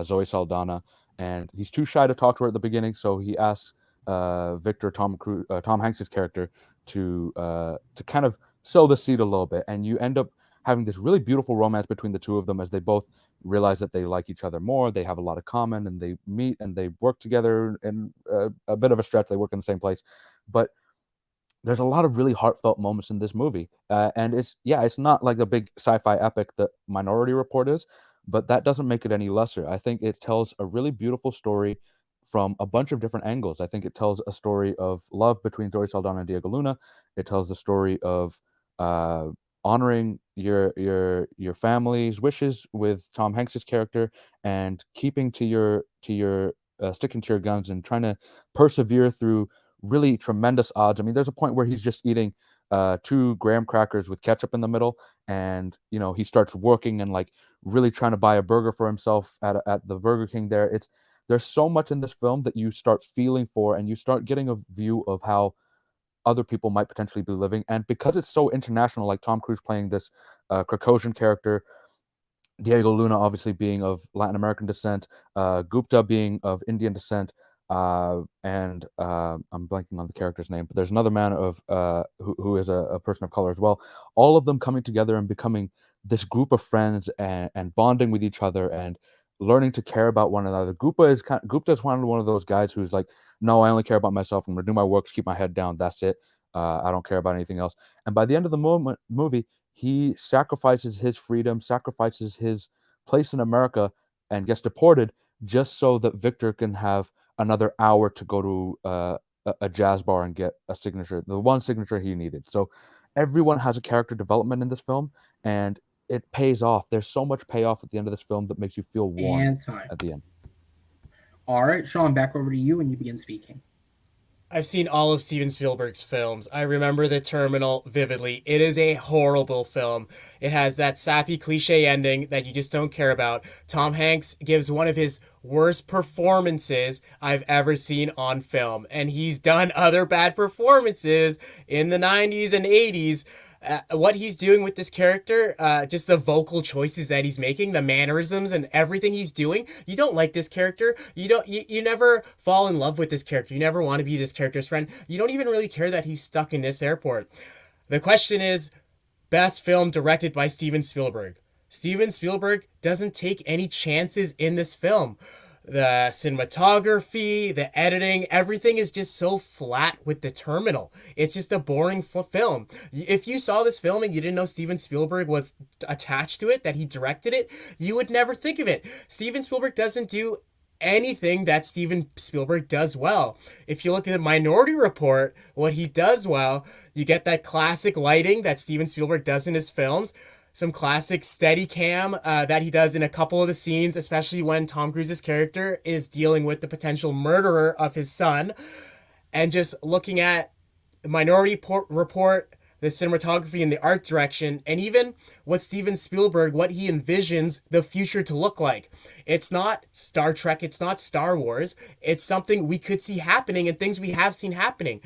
Zoe Saldana, and he's too shy to talk to her at the beginning, so he asks Victor, Tom Hanks's character, to kind of sow the seed a little bit, and you end up having this really beautiful romance between the two of them as they both realize that they like each other more. They have a lot of common, and they meet and they work together in a bit of a stretch. They work in the same place, but there's a lot of really heartfelt moments in this movie, and it's not like the big sci-fi epic that Minority Report is, but that doesn't make it any lesser. I think it tells a really beautiful story from a bunch of different angles. I think it tells a story of love between Zoe Saldana and Diego Luna. It tells the story of honoring your family's wishes with Tom Hanks's character, and keeping to your sticking to your guns and trying to persevere through really tremendous odds. I mean, there's a point where he's just eating 2 graham crackers with ketchup in the middle, and he starts working and like really trying to buy a burger for himself at the Burger King there. There's so much in this film that you start feeling for, and you start getting a view of how other people might potentially be living. And because it's so international, like Tom Cruise playing this Caucasian character, Diego Luna obviously being of Latin American descent, Gupta being of Indian descent, and I'm blanking on the character's name, but there's another man of who is a person of color as well. All of them coming together and becoming this group of friends and bonding with each other and learning to care about one another. Gupta is one of those guys who's like, no, I only care about myself. I'm gonna do my work, keep my head down. That's it. I don't care about anything else. And by the end of the movie, he sacrifices his freedom, sacrifices his place in America, and gets deported just so that Victor can have another hour to go to a jazz bar and get a signature, the one signature he needed. So everyone has a character development in this film, and it pays off. There's so much payoff at the end of this film that makes you feel warm at the end. All right, Shaun, back over to you when you begin speaking. I've seen all of Steven Spielberg's films. I remember The Terminal vividly. It is a horrible film. It has that sappy cliche ending that you just don't care about. Tom Hanks gives one of his worst performances I've ever seen on film. And he's done other bad performances in the 90s and 80s. What he's doing with this character, just the vocal choices that he's making, the mannerisms and everything he's doing, you don't like this character. You never fall in love with this character. You never want to be this character's friend. You don't even really care that he's stuck in this airport. The question is, best film directed by Steven Spielberg. Steven Spielberg doesn't take any chances in this film. The cinematography, the editing, everything is just so flat with The Terminal. It's just a boring film. If you saw this film and you didn't know Steven Spielberg was attached to it, that he directed it, you would never think of it. Steven Spielberg doesn't do anything that Steven Spielberg does well. If you look at the Minority Report, what he does well, you get that classic lighting that Steven Spielberg does in his films. Some classic steady cam that he does in a couple of the scenes, especially when Tom Cruise's character is dealing with the potential murderer of his son. And just looking at Minority Report, the cinematography and the art direction, and even what Steven Spielberg, what he envisions the future to look like. It's not Star Trek, it's not Star Wars, it's something we could see happening and things we have seen happening.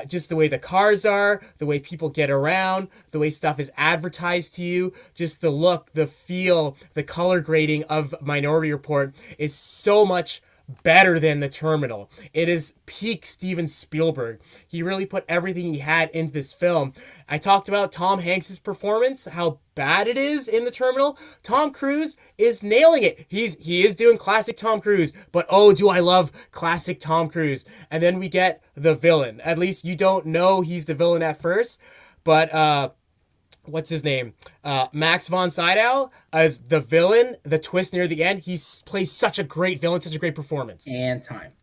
Just the way the cars are, the way people get around, the way stuff is advertised to you, just the look, the feel, the color grading of Minority Report is so much better than The Terminal. It is peak Steven Spielberg. He really put everything he had into this film. I talked about Tom Hanks's performance, how bad it is in The Terminal. Tom Cruise is nailing it. He is doing classic Tom Cruise, but oh, do I love classic Tom Cruise. And then we get the villain. At least you don't know he's the villain at first, but what's his name? Max von Sydow as the villain, the twist near the end. He plays such a great villain, such a great performance. And time.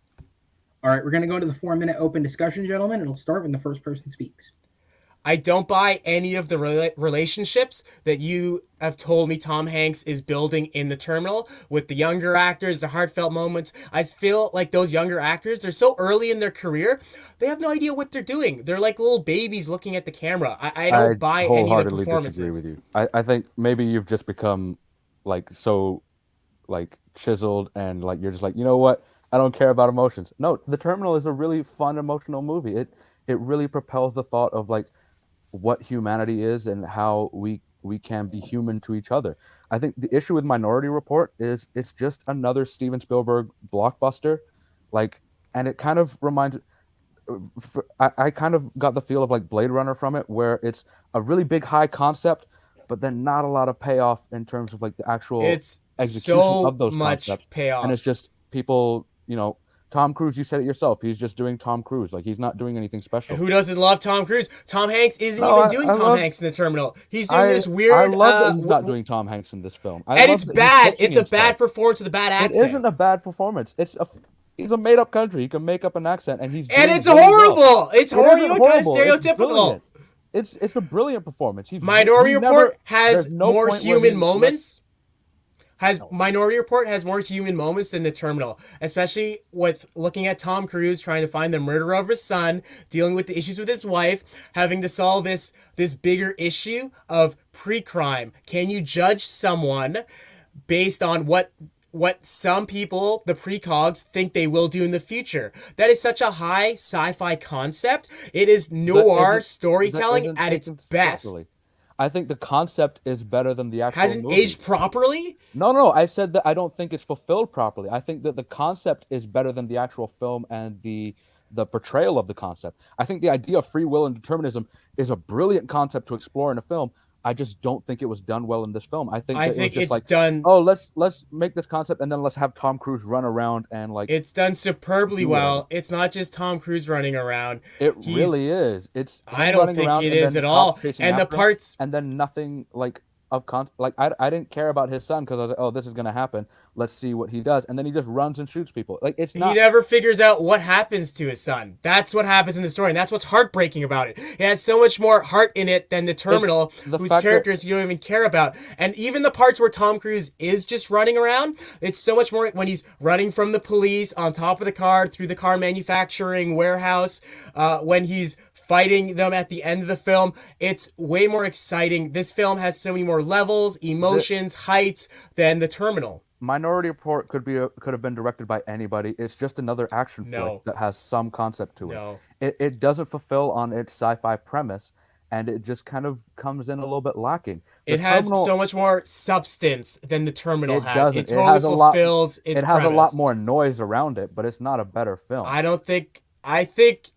All right, we're going to go to the 4-minute open discussion, gentlemen. It'll start when the first person speaks. I don't buy any of the relationships that you have told me Tom Hanks is building in The Terminal with the younger actors, the heartfelt moments. I feel like those younger actors, they're so early in their career, they have no idea what they're doing. They're like little babies looking at the camera. I don't buy any of the performances. Disagree with you. I think maybe you've just become like so like chiseled and like you're just like, you know what? I don't care about emotions. No, The Terminal is a really fun emotional movie. It really propels the thought of like what humanity is and how we can be human to each other. I think the issue with Minority Report is it's just another Steven Spielberg blockbuster, like, and it kind of reminds. I kind of got the feel of like Blade Runner from it, where it's a really big high concept, but then not a lot of payoff in terms of like the actual execution of those concepts. Payoff, and it's just people, you know. Tom Cruise, you said it yourself. He's just doing Tom Cruise. Like, he's not doing anything special. Who doesn't love Tom Cruise? Tom Hanks isn't even doing Tom Hanks in The Terminal. He's doing this weird... I love that he's not doing Tom Hanks in this film. And it's bad. It's a bad performance with a bad accent. It isn't a bad performance. He's a made-up country. He can make up an accent, and he's and it's horrible. Well. It's horrible. Kind of stereotypical. It's a brilliant performance. Minority Report has more human moments. Minority Report has more human moments than The Terminal, especially with looking at Tom Cruise trying to find the murderer of his son, dealing with the issues with his wife, having to solve this bigger issue of pre-crime. Can you judge someone based on what some people, the precogs, think they will do in the future? That is such a high sci-fi concept. It is noir storytelling at its best. Properly. I think the concept is better than the actual Hasn't movie. Aged properly? No. I said that I don't think it's fulfilled properly. I think that the concept is better than the actual film and the portrayal of the concept. I think the idea of free will and determinism is a brilliant concept to explore in a film. I just don't think it was done well in this film. I think it's done. Oh, let's make this concept and then let's have Tom Cruise run around and like. It's done superbly well. It's not just Tom Cruise running around. Really is. It's. I don't think it is at all. And the parts. And then nothing like of like I didn't care about his son because I was like, oh, this is gonna happen. Let's see what he does, and then he just runs and shoots people. Like it's not. He never figures out what happens to his son. That's what happens in the story, and that's what's heartbreaking about it. It has so much more heart in it than the Terminal, whose characters you don't even care about. And even the parts where Tom Cruise is just running around, it's so much more when he's running from the police on top of the car through the car manufacturing warehouse, when he's fighting them at the end of the film. It's way more exciting. This film has so many more levels, emotions, heights than the Terminal. Minority Report could have been directed by anybody. It's just another action flick that has some concept to it. It doesn't fulfill on its sci-fi premise, and it just kind of comes in a little bit lacking. It has so much more substance than the Terminal has. Doesn't. It totally fulfills its It has premise. a lot more noise around it, but it's not a better film. I think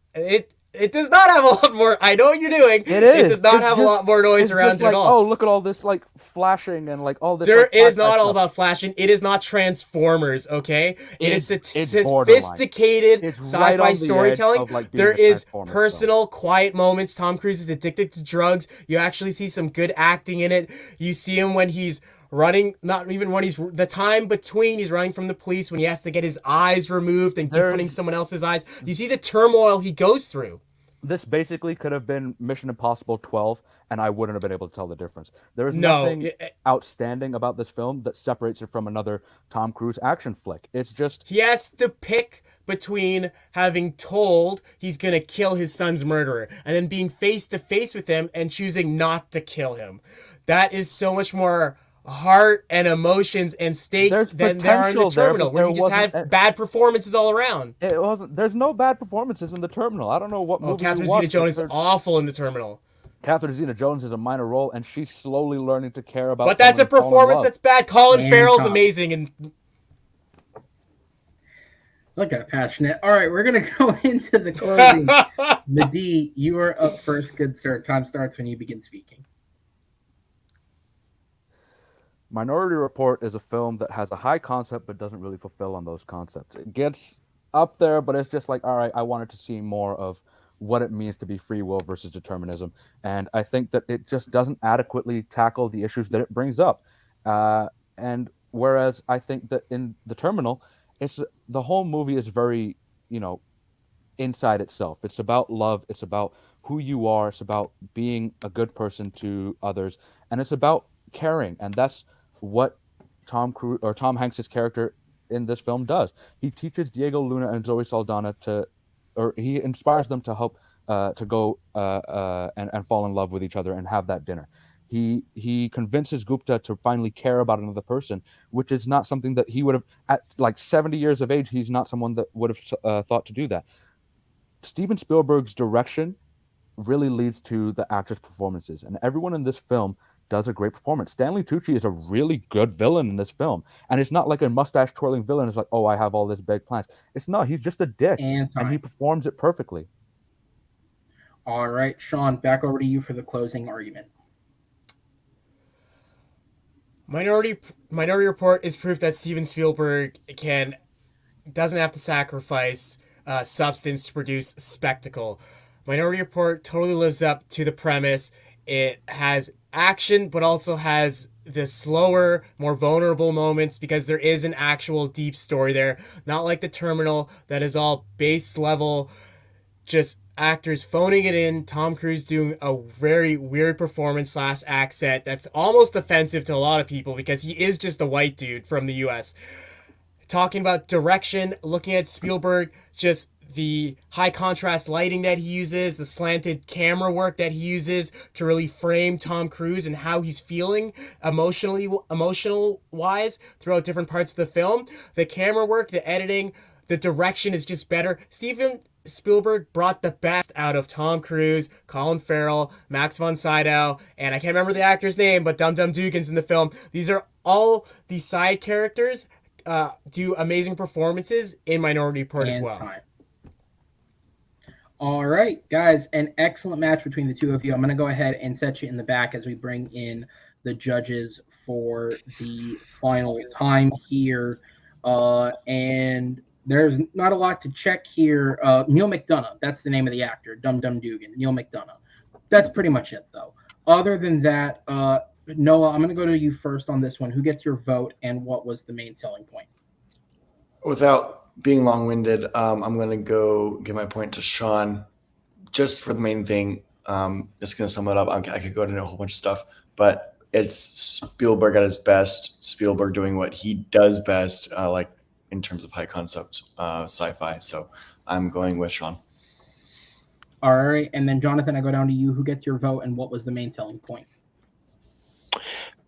it does not have a lot more. I know what you're doing. It is. It does not have a lot more noise around it at all. Oh, look at all this like flashing and like all this. It is not all about flashing. It is not Transformers, okay? It is sophisticated sci-fi storytelling. There is personal, quiet moments. Tom Cruise is addicted to drugs. You actually see some good acting in it. You see him when he's running, not even when he's the time between he's running from the police, when he has to get his eyes removed and putting someone else's eyes. You see the turmoil he goes through. This basically could have been Mission Impossible 12, and I wouldn't have been able to tell the difference. There is nothing outstanding about this film that separates it from another Tom Cruise action flick. It's just he has to pick between having told he's gonna kill his son's murderer and then being face to face with him and choosing not to kill him. That is so much more heart and emotions and stakes than there are in the Terminal, where you just had bad performances all around. It wasn't. There's no bad performances in the Terminal. I don't know what movie. Catherine Zeta-Jones is awful in the Terminal. Catherine Zeta-Jones is a minor role, and she's slowly learning to care about. But that's a performance that's bad. Colin Farrell's amazing, and look at passionate. All right, we're gonna go into the closing. Madeeh, you are up first. Good sir. Time starts when you begin speaking. Minority Report is a film that has a high concept but doesn't really fulfill on those concepts. It gets up there, but it's just like, all right, I wanted to see more of what it means to be free will versus determinism. And I think that it just doesn't adequately tackle the issues that it brings up. And whereas I think that in The Terminal, the whole movie is very, inside itself. It's about love. It's about who you are. It's about being a good person to others. And it's about caring. And that's what Tom Hanks's character in this film does. He teaches Diego Luna and Zoe Saldana he inspires them to help to go and fall in love with each other and have that dinner. He convinces Gupta to finally care about another person, which is not something that he would have at like 70 years of age. He's not someone that would have thought to do that. Steven Spielberg's direction really leads to the actors' performances, and everyone in this film does a great performance. Stanley Tucci is a really good villain in this film, and it's not like a mustache twirling villain. It's like, oh, I have all this big plans. It's not. He's just a dick, and he performs it perfectly. All right, Shaun, back over to you for the closing argument. Minority Report is proof that Steven Spielberg doesn't have to sacrifice substance to produce spectacle. Minority Report totally lives up to the premise. It has action, but also has the slower, more vulnerable moments because there is an actual deep story there. Not like The Terminal that is all base level, just actors phoning it in. Tom Cruise doing a very weird performance / accent that's almost offensive to a lot of people because he is just a white dude from the US. Talking about direction, looking at Spielberg, just the high contrast lighting that he uses, the slanted camera work that he uses to really frame Tom Cruise and how he's feeling emotional wise throughout different parts of the film. The camera work, the editing, the direction is just better. Steven Spielberg brought the best out of Tom Cruise, Colin Farrell, Max von Sydow, and I can't remember the actor's name, but Dum Dum Dugan's in the film. These are all the side characters do amazing performances in Minority Report as well. All right, guys, an excellent match between the two of you. I'm going to go ahead and set you in the back as we bring in the judges for the final time here. And there's not a lot to check here. Neil McDonough, that's the name of the actor, Dum Dum Dugan, Neil McDonough. That's pretty much it, though. Other than that, Noah, I'm going to go to you first on this one. Who gets your vote, and what was the main selling point? Without being long-winded, I'm going to go give my point to Shaun just for the main thing. Just going to sum it up. I could go into a whole bunch of stuff, but it's Spielberg at his best. Spielberg doing what he does best, like in terms of high concept sci-fi. So I'm going with Shaun. All right, and then Jonathan, I go down to you. Who gets your vote, and what was the main selling point?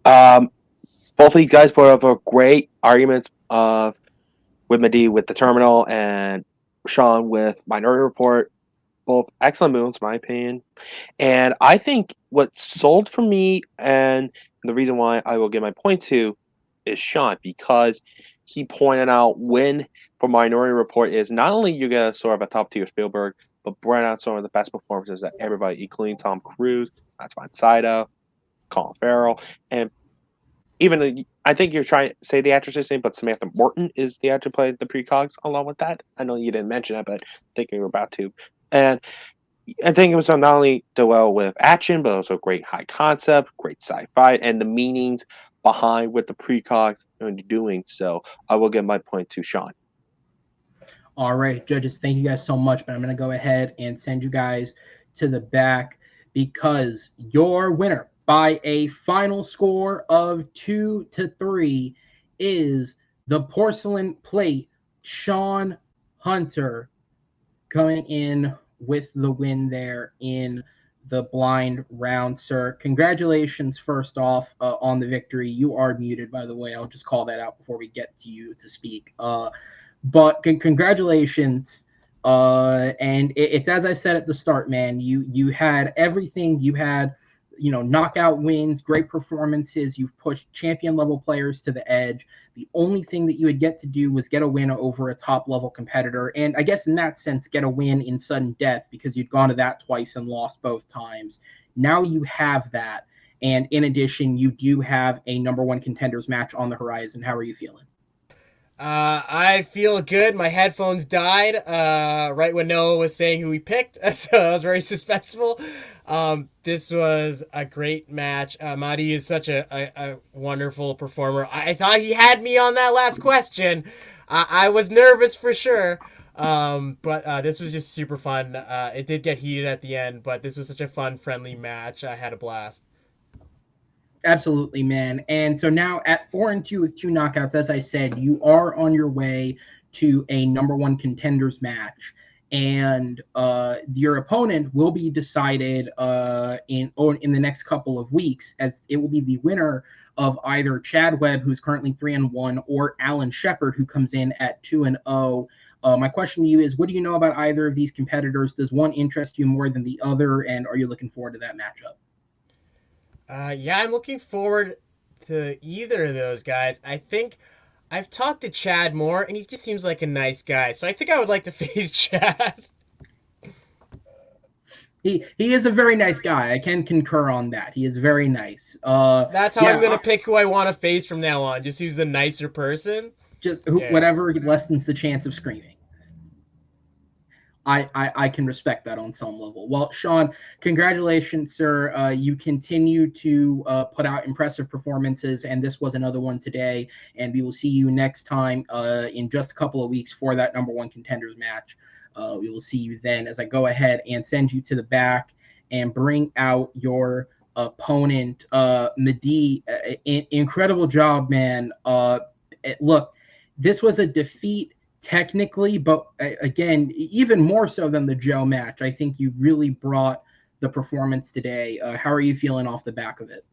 Both of you guys brought up a great arguments with Madeeh with the Terminal and Shaun with Minority Report. Both excellent movies, in my opinion. And I think what sold for me, and the reason why I will give my point to, is Shaun, because he pointed out when for Minority Report is not only you get sort of a top tier Spielberg, but brought out some of the best performances that everybody, including Tom Cruise, Matt Saito, Colin Farrell, and even I think you're trying to say the actress's name, but Samantha Morton is the actor who played the precogs along with that. I know you didn't mention that, but I think you were about to. And I think it was not only do well with action, but also great high concept, great sci-fi, and the meanings behind what the precogs are doing. So I will give my point to Shaun. All right, judges, thank you guys so much. But I'm going to go ahead and send you guys to the back because your winner by a final score of 2-3 is the Porcelain Plate, Shaun Hunter, coming in with the win there in the blind round, sir. Congratulations, first off, on the victory. You are muted, by the way. I'll just call that out before we get to you to speak. But congratulations. And it's as I said at the start, man. You had everything. You had, knockout wins, great performances. You've pushed champion level players to the edge. The only thing that you would get to do was get a win over a top level competitor, and I guess in that sense, get a win in sudden death because you'd gone to that twice and lost both times. Now you have that, and in addition, you do have a number one contenders match on the horizon. How are you feeling? I feel good. My headphones died right when Noah was saying who he picked, so that was very suspenseful. This was a great match. Madeeh is such a wonderful performer. I thought he had me on that last question. I was nervous for sure. But this was just super fun. It did get heated at the end, but this was such a fun, friendly match. I had a blast. Absolutely, man. And so now at 4-2 with 2 knockouts, as I said, you are on your way to a number one contenders match. And your opponent will be decided in the next couple of weeks, as it will be the winner of either Chad Webb, who's currently 3-1, or Alan Shepard, who comes in at 2-0. My question to you is, what do you know about either of these competitors? Does one interest you more than the other? And are you looking forward to that matchup? Yeah, I'm looking forward to either of those guys. I think I've talked to Chad more, and he just seems like a nice guy. So I think I would like to face Chad. He is a very nice guy. I can concur on that. He is very nice. That's how I'm gonna pick who I want to face from now on. Just who's the nicer person. Whatever lessens the chance of screaming. I can respect that on some level. Well, Shaun, congratulations, sir. You continue to put out impressive performances, and this was another one today. And we will see you next time in just a couple of weeks for that number one contenders match. We will see you then as I go ahead and send you to the back and bring out your opponent, Madeeh. Incredible job, man. Look, this was a defeat technically, but again, even more so than the Joe match. I think you really brought the performance today. How are you feeling off the back of it?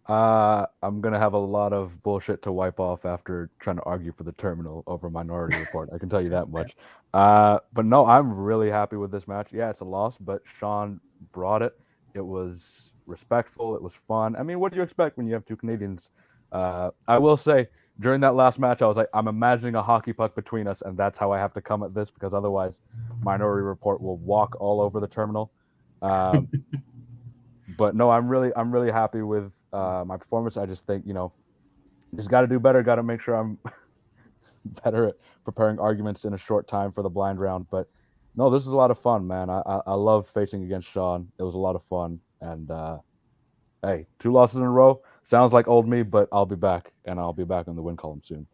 I'm gonna have a lot of bullshit to wipe off after trying to argue for the Terminal over Minority Report. I can tell you that much. But no, I'm really happy with this match. Yeah, it's a loss, but Shaun brought it. It was respectful. It was fun. I mean, what do you expect when you have two Canadians? I will say, during that last match, I was like, I'm imagining a hockey puck between us, and that's how I have to come at this, because otherwise Minority Report will walk all over the Terminal. But no, I'm really happy with my performance. I just think, just got to do better. Got to make sure I'm better at preparing arguments in a short time for the blind round. But no, this is a lot of fun, man. I love facing against Shaun. It was a lot of fun. And hey, 2 losses in a row. Sounds like old me, but I'll be back, and I'll be back on the win column soon.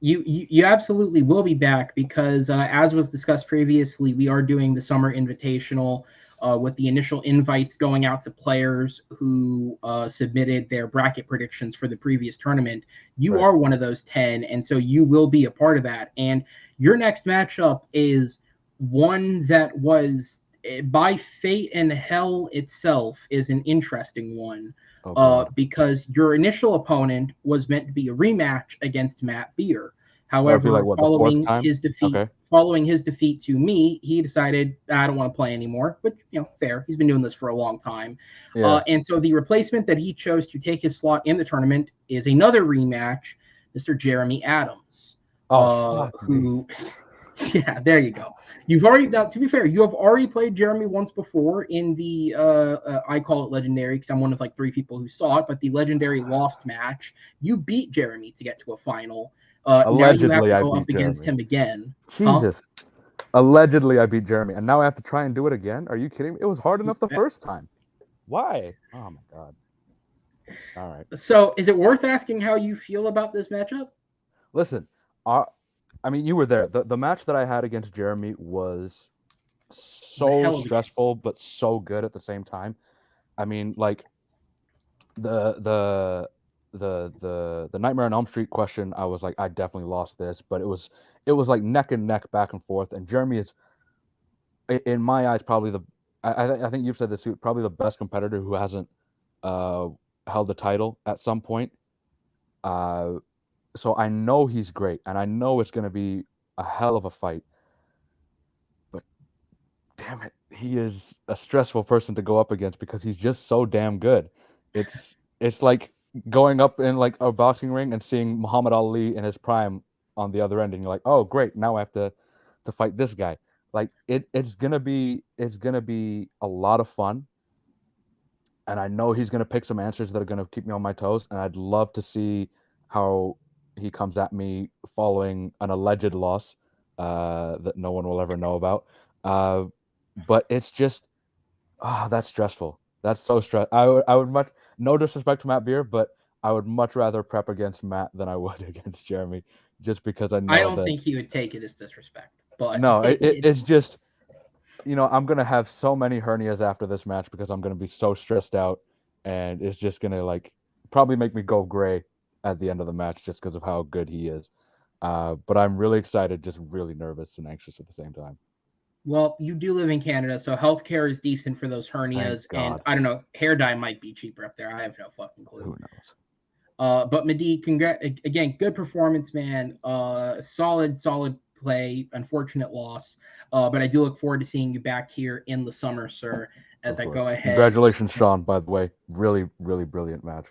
You absolutely will be back because, as was discussed previously, we are doing the Summer Invitational with the initial invites going out to players who submitted their bracket predictions for the previous tournament. You Right. are one of those 10, and so you will be a part of that. And your next matchup is one that was, by fate and hell itself, is an interesting one. Oh God. Because your initial opponent was meant to be a rematch against Matt Beer. That would be However, like what, the fourth time? Okay. following his defeat to me, he decided I don't want to play anymore. But fair. He's been doing this for a long time, Yeah. and so the replacement that he chose to take his slot in the tournament is another rematch, Mr. Jeremy Adams. Oh, fuck me. Who? Yeah, there you go. You've already, now, to be fair, you have already played Jeremy once before in the I call it legendary because I'm one of like 3 people who saw it, but the legendary lost match. You beat Jeremy to get to a final. Now you have Allegedly, to I go beat up against Jeremy. him again. Jesus. Allegedly, I beat Jeremy, and now I have to try and do it again. Are you kidding me? It was hard enough the first time. Why? Oh my God. All right. So, is it worth asking how you feel about this matchup? Listen, I mean, you were there. The match that I had against Jeremy was so hell of a- stressful, but so good at the same time. I mean, like the Nightmare on Elm Street question, I was like, I definitely lost this, but it was like neck and neck, back and forth. And Jeremy is, in my eyes, probably I think you've said this too, probably the best competitor who hasn't held the title at some point. So I know he's great, and I know it's going to be a hell of a fight. But damn it, he is a stressful person to go up against because he's just so damn good. It's like going up in like a boxing ring and seeing Muhammad Ali in his prime on the other end, and you're like, oh great, now I have to fight this guy. Like it's gonna be a lot of fun. And I know he's gonna pick some answers that are gonna keep me on my toes, and I'd love to see how he comes at me following an alleged loss that no one will ever know about. But it's just, that's stressful. That's so stressful. I would much, no disrespect to Matt Beer, but I would much rather prep against Matt than I would against Jeremy, just because I know I don't that. think he would take it as disrespect, but No, it's just, I'm gonna have so many hernias after this match because I'm gonna be so stressed out, and it's just gonna like probably make me go gray at the end of the match just because of how good he is. But I'm really excited, just really nervous and anxious at the same time. Well, you do live in Canada, so healthcare is decent for those hernias. And I don't know, hair dye might be cheaper up there. I have no fucking clue. Who knows? But Madeeh, again, good performance, man. Solid play. Unfortunate loss. But I do look forward to seeing you back here in the summer, sir. As I go ahead. Congratulations, Shaun. By the way, really, really brilliant match.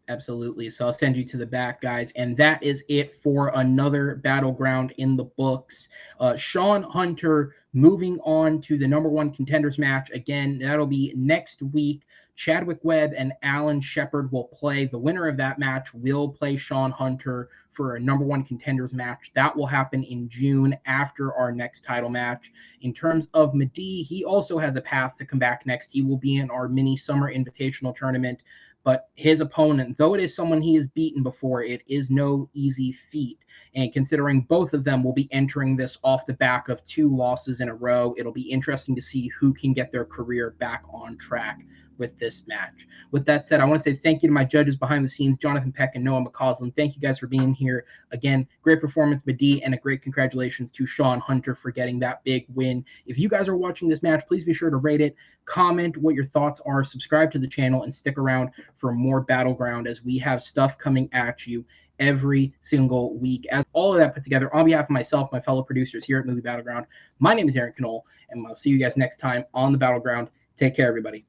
Absolutely. So I'll send you to the back, guys. And that is it for another Battleground in the books. Shaun Hunter moving on to the number 1 contenders match. Again, that'll be next week. Chadwick Webb and Alan Shepard will play. The winner of that match will play Shaun Hunter for a number 1 contenders match. That will happen in June after our next title match. In terms of Madeeh, he also has a path to come back next. He will be in our mini summer invitational tournament. But his opponent, though it is someone he has beaten before, it is no easy feat. And considering both of them will be entering this off the back of 2 losses in a row, it'll be interesting to see who can get their career back on track with this match. With that said, I want to say thank you to my judges behind the scenes, Jonathan Peck and Noah McCausland. Thank you guys for being here. Again, great performance, Madeeh, and a great congratulations to Shaun Hunter for getting that big win. If you guys are watching this match, please be sure to rate it, comment what your thoughts are, subscribe to the channel, and stick around for more Battleground as we have stuff coming at you every single week. As all of that put together, on behalf of myself, my fellow producers here at Movie Battleground, my name is Aaron Knoll, and I'll see you guys next time on the Battleground. Take care, everybody.